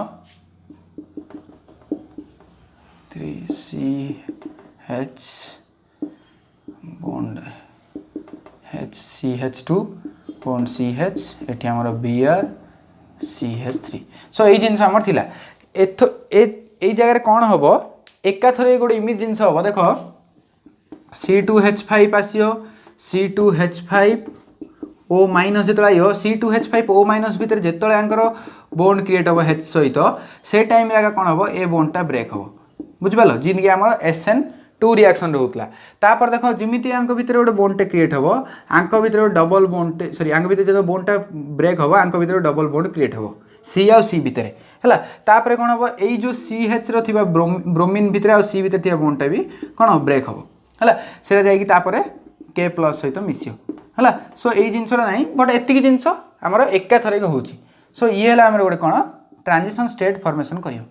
3CH bond CH2 bond CH एठी हमर Br CH3। सो ये जिनस आमर थिला ए जगह कौन हम एकाथरे गोटे इमिज जिनस हम देख C2H5 आसियो C2H5O माइनस जो आयो C2H5O माइनस भितर जिते आंकर बॉन्ड क्रिएट हम H सहित से टाइम आगे कौन हम ए बॉन्डटा ब्रेक हम बुझिपाल जिनकी आम SN2 रिएक्शन होता। तापर देख जमी आंक भितर गोटे बॉन्डटे क्रिएट हम आंक भितर डबल बॉन्ड सॉरी आंक भितर जो बॉन्डटा ब्रेक हम आंक भितर डबल बॉन्ड क्रिएट हम C आ C भितर है। तापर कौन हम यही जो CH रो ब्रोमीन भितर आ C भितर बॉन्डटा भी कौन हम ब्रेक हम है से जापर K प्लस सहित मिसियो है। सो यही जिनसा ना बट एतिक जिनस आमर एकाथरक हो। सो ये है गोटे कौन ट्रांजिशन स्टेट फॉर्मेशन करियो।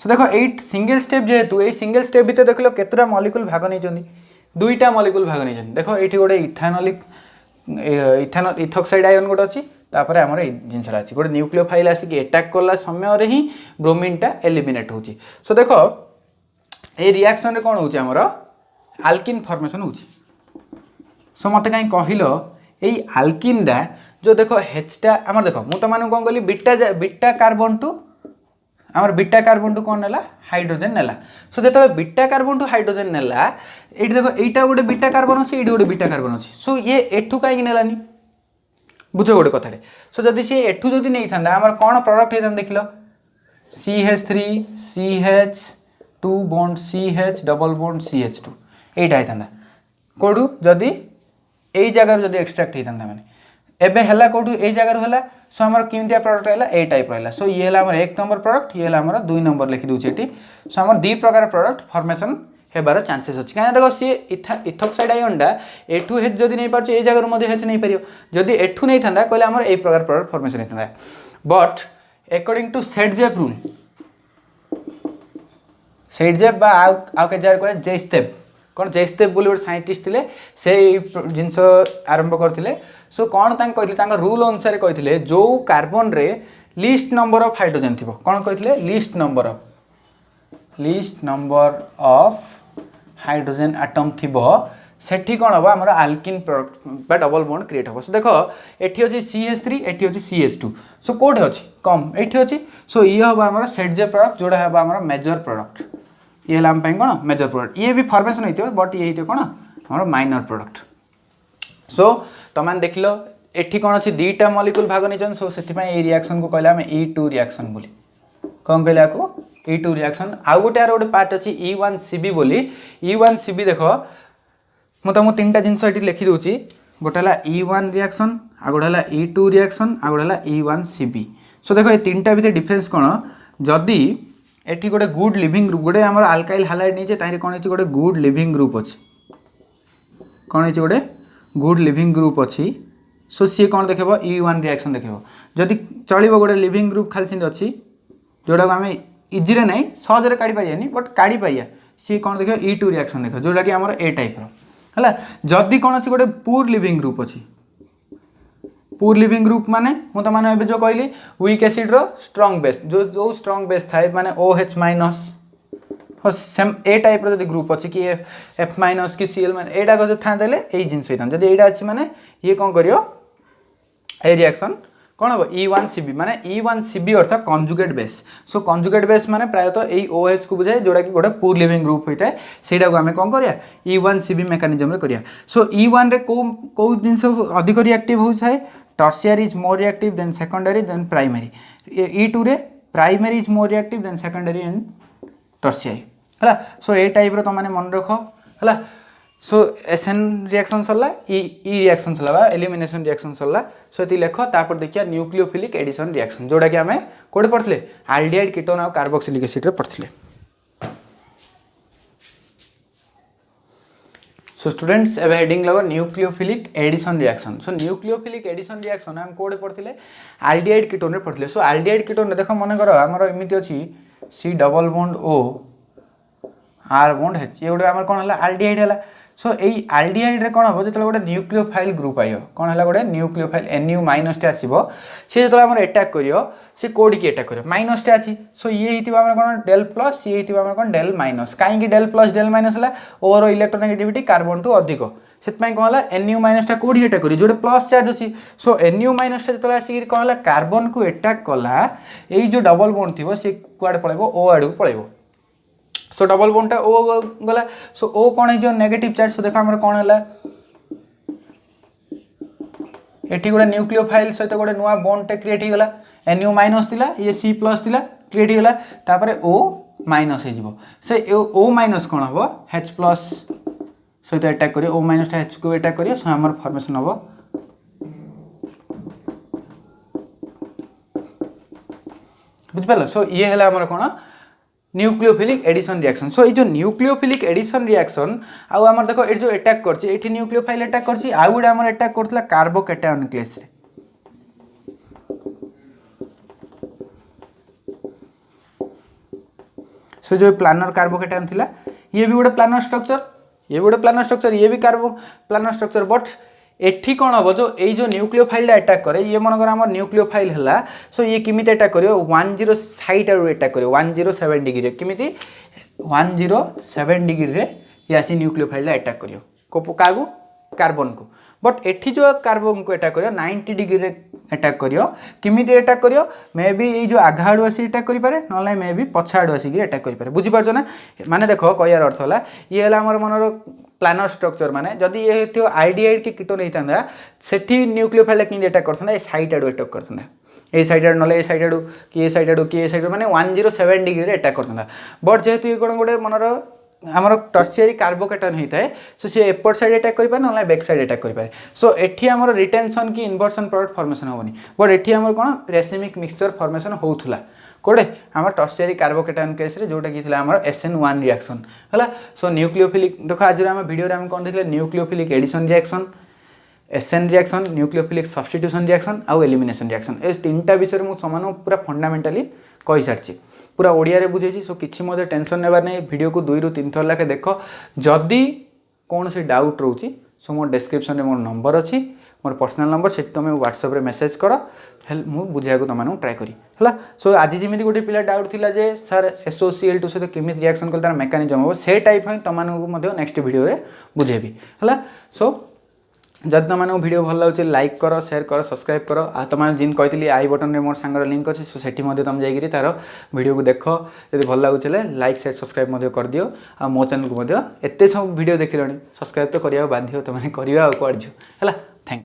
सो देखो 8 सिंगल स्टेप जेहेतु ये सिंगल स्टेप भितर देख लो केतटा मॉलिक्यूल भाग नहीं दुईटा मॉलिक्यूल भाग नहीं देखो ये गोटे इथानोलिक इथॉक्साइड आयन गोटे अच्छी तापर आमर जिनसा अच्छी गोटे न्यूक्लियोफाइल आसिक अटैक कला समय ही ब्रोमीनटा एलिमिनेट हो। सो देख ये रिएक्शन रे कौन होची आमर आल्किन फॉर्मेशन होची। सो मत कहीं कहल यही आल्किन डा जो देख हेचटा आमर देख मुझे तुम कौन कहली बीटा कार्बन टू आमर बीटा कार्बन टू कौन नेला हाइड्रोजेन नेला। सो जो बीटा कार्बन टू हाइड्रोजेन नेला ये देख यहाँ गोटे बीटा कार्बन अच्छी ये गोटे बीटा कार्बन अच्छी। सो ये एठू कहीं नेलानी बुझ गोटे कथाटे। सो जदि सी एठू जदि नहीं था आमर कौन प्रोडक्ट होता देख लो CH3 CH2 bond CH double bond CH2 यहीटा होता कौटू जदि यही जगार जदि एक्सट्राक्ट होता मैंने एबे हला कौटू यही जगार हला सो आमर केमतिया प्रोडक्ट है ए टाइप रहा सो ये है 1 नंबर प्रोडक्ट ये है 2 नंबर लिखि दूचे ये सो आम 2 प्रकार प्रोडक्ट फॉर्मेशन हेबार चांसेस अच्छी कहीं देख सी इथॉक्साइड आयनटा एठू हेच जदि नहीं पार्छ ए जगह हेच नहीं पार जदि एठू नहीं था कहले आमर ए प्रकार प्रोडक्ट फॉर्मेशन होता है बट अकॉर्डिंग टू सेटजेप रूल सेटजेप आउ के जगह कहे जेस्टेप कौन जेस्टेप बोली गोटे साइंटिस्ट थे से जिनस आरंभ करते सो कौन कहते रूल अनुसार कहते जो कार्बन रे लिस्ट नंबर ऑफ हाइड्रोजन थी कौन कहते least number of hydrogen atom थी सेठी कौन हम आमर alkene product double bond create हम सो देख एटी अच्छी CH3 एटी अच्छी CH2 सो कौटे अच्छी कम एटी अच्छी सो ये हम आमर सेटजेप प्रोडक्ट जोड़ा हम आमर मेजर प्रोडक्ट ये है आम कौन मेजर प्रोडक्ट ये भी फॉर्मेशन होती बट ये कौन आमर माइनर प्रोडक्ट सो तुम देख लो एठी कौन अच्छी 2टा मॉलिक्यूल भाग नहीं सो से रिएक्शन को कहले E2 रिएक्शन बोली कौन कहले आपको E2 रिएक्शन आउ गोटे यार गोटे पार्ट अच्छी E1CB बोली E1CB देख मुझे तुमको 3टा जिनस ये लिखि दूची गोटे है E1 रिएक्शन आ गोटे है E2 रिएक्शन आ गोटे है E1CB सो देख ये 3टा भीतर डिफरेंस कौन जदि एठी गोटे गुड लिविंग ग्रुप गोटे आम आल्काइल हालाइड नहीं ताहि कौन गोटे गुड लिविंग ग्रुप अच्छी कौन गोटे गुड लिविंग ग्रुप अच्छी सो सी कौन देखेब E1 रिएक्शन देखेब जदि चलो गोटे लिविंग ग्रुप खाली सेमती अच्छी जोटा को आम इजीरे ना सहजरे काढ़ी पारियानी बट काढ़ी पारिया सी कौन देख E2 रिएक्शन देख जोटा कि आमर ए टाइप है जदि कौन अच्छी गोटे पुअर लिविंग ग्रुप अच्छी पुअर लिविंग ग्रुप माने मु तो माने जो कहली वीक एसिड रो स्ट्रांग बेस जो स्ट्रांग बेस थाए माने OH माइनस सेम ए टाइप रो जदि ग्रुप अच्छी कि F माइनस कि Cl माने एटा जो था देले एई जिंस होइतान जदि एटा अच्छी माने ये कौन करियो ए रिएक्शन कौन हम E1CB माने E1CB अर्थात conjugate base so conjugate base माने प्रायतः यही OH को बुझाए जोड़ा कि गोटे पुअर लिविंग ग्रुप होता है सेटा को आम कौन करिया E1CB मेकानिजम रे करिया सो E1 रे को जिनस अधिक रिएक्टिव होता है tertiary is more reactive than secondary than primary E2 रे primary is more reactive than secondary and tertiary है सो ए टाइप रो तुम मन रख है सो SN रिएक्शन सरला ई रिएक्शन सरला एलिमिनेशन रिएक्शन सरला सो ये लेख तापर देखिए न्यूक्लियोफिलिक एडिशन रिएक्शन जोड़ा कि आम कौटे पढ़ते आल्डिहाइड कीटोन और कार्बोक्सिलिक एसिड रे पढ़ते सो स्टूडेंट्स एवं हेडिंग लगा nucleophilic addition reaction so nucleophilic addition reaction आम कौटे पढ़ते आल्डिहाइड कीटोन रे पढ़ते सो आल्डिहाइड कीटोन देख मन कर आमर एमती अच्छी C double bond O R bond H ये गोटे आमर कौन है आल्डिहाइड है सो यही आल्डिहाइड रे कौन हम जो गोटे न्यूक्लियोफाइल ग्रुप आयो कौन है गोटे न्यूक्लियोफाइल NU माइनस टे आसो सी जो आम अटैक करियो सी कोडी की अटैक करियो माइनस टे अच्छी सो ये होता आम कौन डेल प्लस ये होता आम कौन डेल माइनस कहीं डेल प्लस डेल माइनस है ओवर इलेक्ट्रोनेगेटिविटी कार्बन टू अधिक से कौन है NU माइनस टा कोडी अटैक करियो जो प्लस चार्ज अच्छी सो NU माइनस टा जो आसिक कौन है कार्बन को अटैक कला यही जो डबल बॉन्ड थी सी कुआडे पळेबो O आड़ को पळेबो सो डबल बॉन्ड टा O गला सो O कौन है जो नेगेटिव चार्ज सो देखो आमर कौन है एठी गोटे न्यूक्लियोफाइल सहित गोटे नुआ बॉन्ड टे क्रिएट होगला NU माइनस थिला ये C प्लस थिला क्रिएट होगला तापरे O माइनस हो जिवो से O माइनस कौन हम H प्लस सहित अटैक करियो O माइनस टा H को अटैक करियो सो हमर फॉर्मेशन हम बुझ पालो सो ये है हमर कौन न्यूक्लियोफिलिक एडिशन रिएक्शन सो ये जो न्यूक्लियोफिलिक एडिशन रिएक्शन आउ आमर देखो ये जो अटैक करछि एठी न्यूक्लियोफाइल अटैक करछि आउ गुडा आमर अटैक करथला कार्बोकैटायन न्यूक्लियस रे सो जो प्लानर कार्बोकैटायन थिला ये भी गोटे प्लानर स्ट्रक्चर ये भी कार्बो प्लानर स्ट्रक्चर बट एठी कौन हम जो ये न्यूक्लियोफाइल अटैक करे ये मनकर आम न्यूक्लियोफाइल है सो ये किमी अटैक कर 10 साइट आड़ अटैक कर 107 डिग्री किमी 107 डिग्री रे ये आसी न्यूक्लियोफाइल अटैक कर कार्बन को बट एठी जो कार्बन को अटैक कर 90 डिग्री रे अटैक करियो किमिति अटैक करियो मे बी ये जो आघा आड़ू आसी अटैक करि पारे नले मे बी पछा आड़ू आसी अटैक करि पारे बुझी पारछो ना माने देखो कहयार अर्थ होला ये होला हमर मनर प्लानर स्ट्रक्चर माने जदि ये हेतियो आल्डिहाइड की कीटोन हेतांदा सेठी न्यूक्लियोफाइल किमिति अटैक करथांदा ए साइट आड़ू अटैक करथांदा ए साइड आड़ नले ए साइड आड़ू कि ए साइड आड़ू कि ए साइड माने 107 डिग्री रे अटैक करथांदा बट जेहेतु ये कोन गोटे मनर आमर टर्शियरी कार्बोकेटन होता है सो सी एपट साइड अटैक करें ना बैक साइड अटैक करें सो एठी आमर रिटेंशन कि इन्वर्सन प्रोडक्ट फॉर्मेशन होनी बट एठी आमर कौन रेसिमिक मिक्सचर फॉर्मेशन होउथला कोडे आमर टर्शियरी कार्बोकेटन केस रे जोटा कि आमर SN1 रिएक्शन है सो न्यूक्लियोफिलिक देख आज आम वीडियो आम कौन देखले nucleophilic addition reaction SN reaction nucleophilic substitution reaction आउ एलिमिनेशन रिएक्शन ए तीनटा विषय में समान पूरा फंडामेंटाली कही सारी पूरा ओडिया रे बुझेছি सो किछि टेंशन नेबार नहीं वीडियो को 2 ରୁ 3 थर लाखे देख जदि कौन से डाउट रोचे सो मोर डिस्क्रिप्शन में मोर नंबर अच्छी मोर पर्सनल नंबर से तुम व्हाट्सएप रे मेसेज कर मु बुझा को तुम ट्राए करी है सो आज जमी गोटे पिला डाउट थिला जे सर SOCl2 सहित केमी रिएक्शन कले तार मेकानिजम हम से टाइप ही तुम नेक्स्ट वीडियो रे बुझेबी है सो जब तुम वीडियो भल लगे लाइक कर शेयर कर सब्सक्राइब कर आ तुम जिन कही आई बटन में मोर सांगर लिंक अच्छी सो सेठी तुम जाकि तार वीडियो को देख यदि भल लगे लाइक शेयर सब्सक्राइब कर दियो आ मो चैनल को एत सब वीडियो देख सब्सक्राइब तो करने बाध्य तुमने करवा है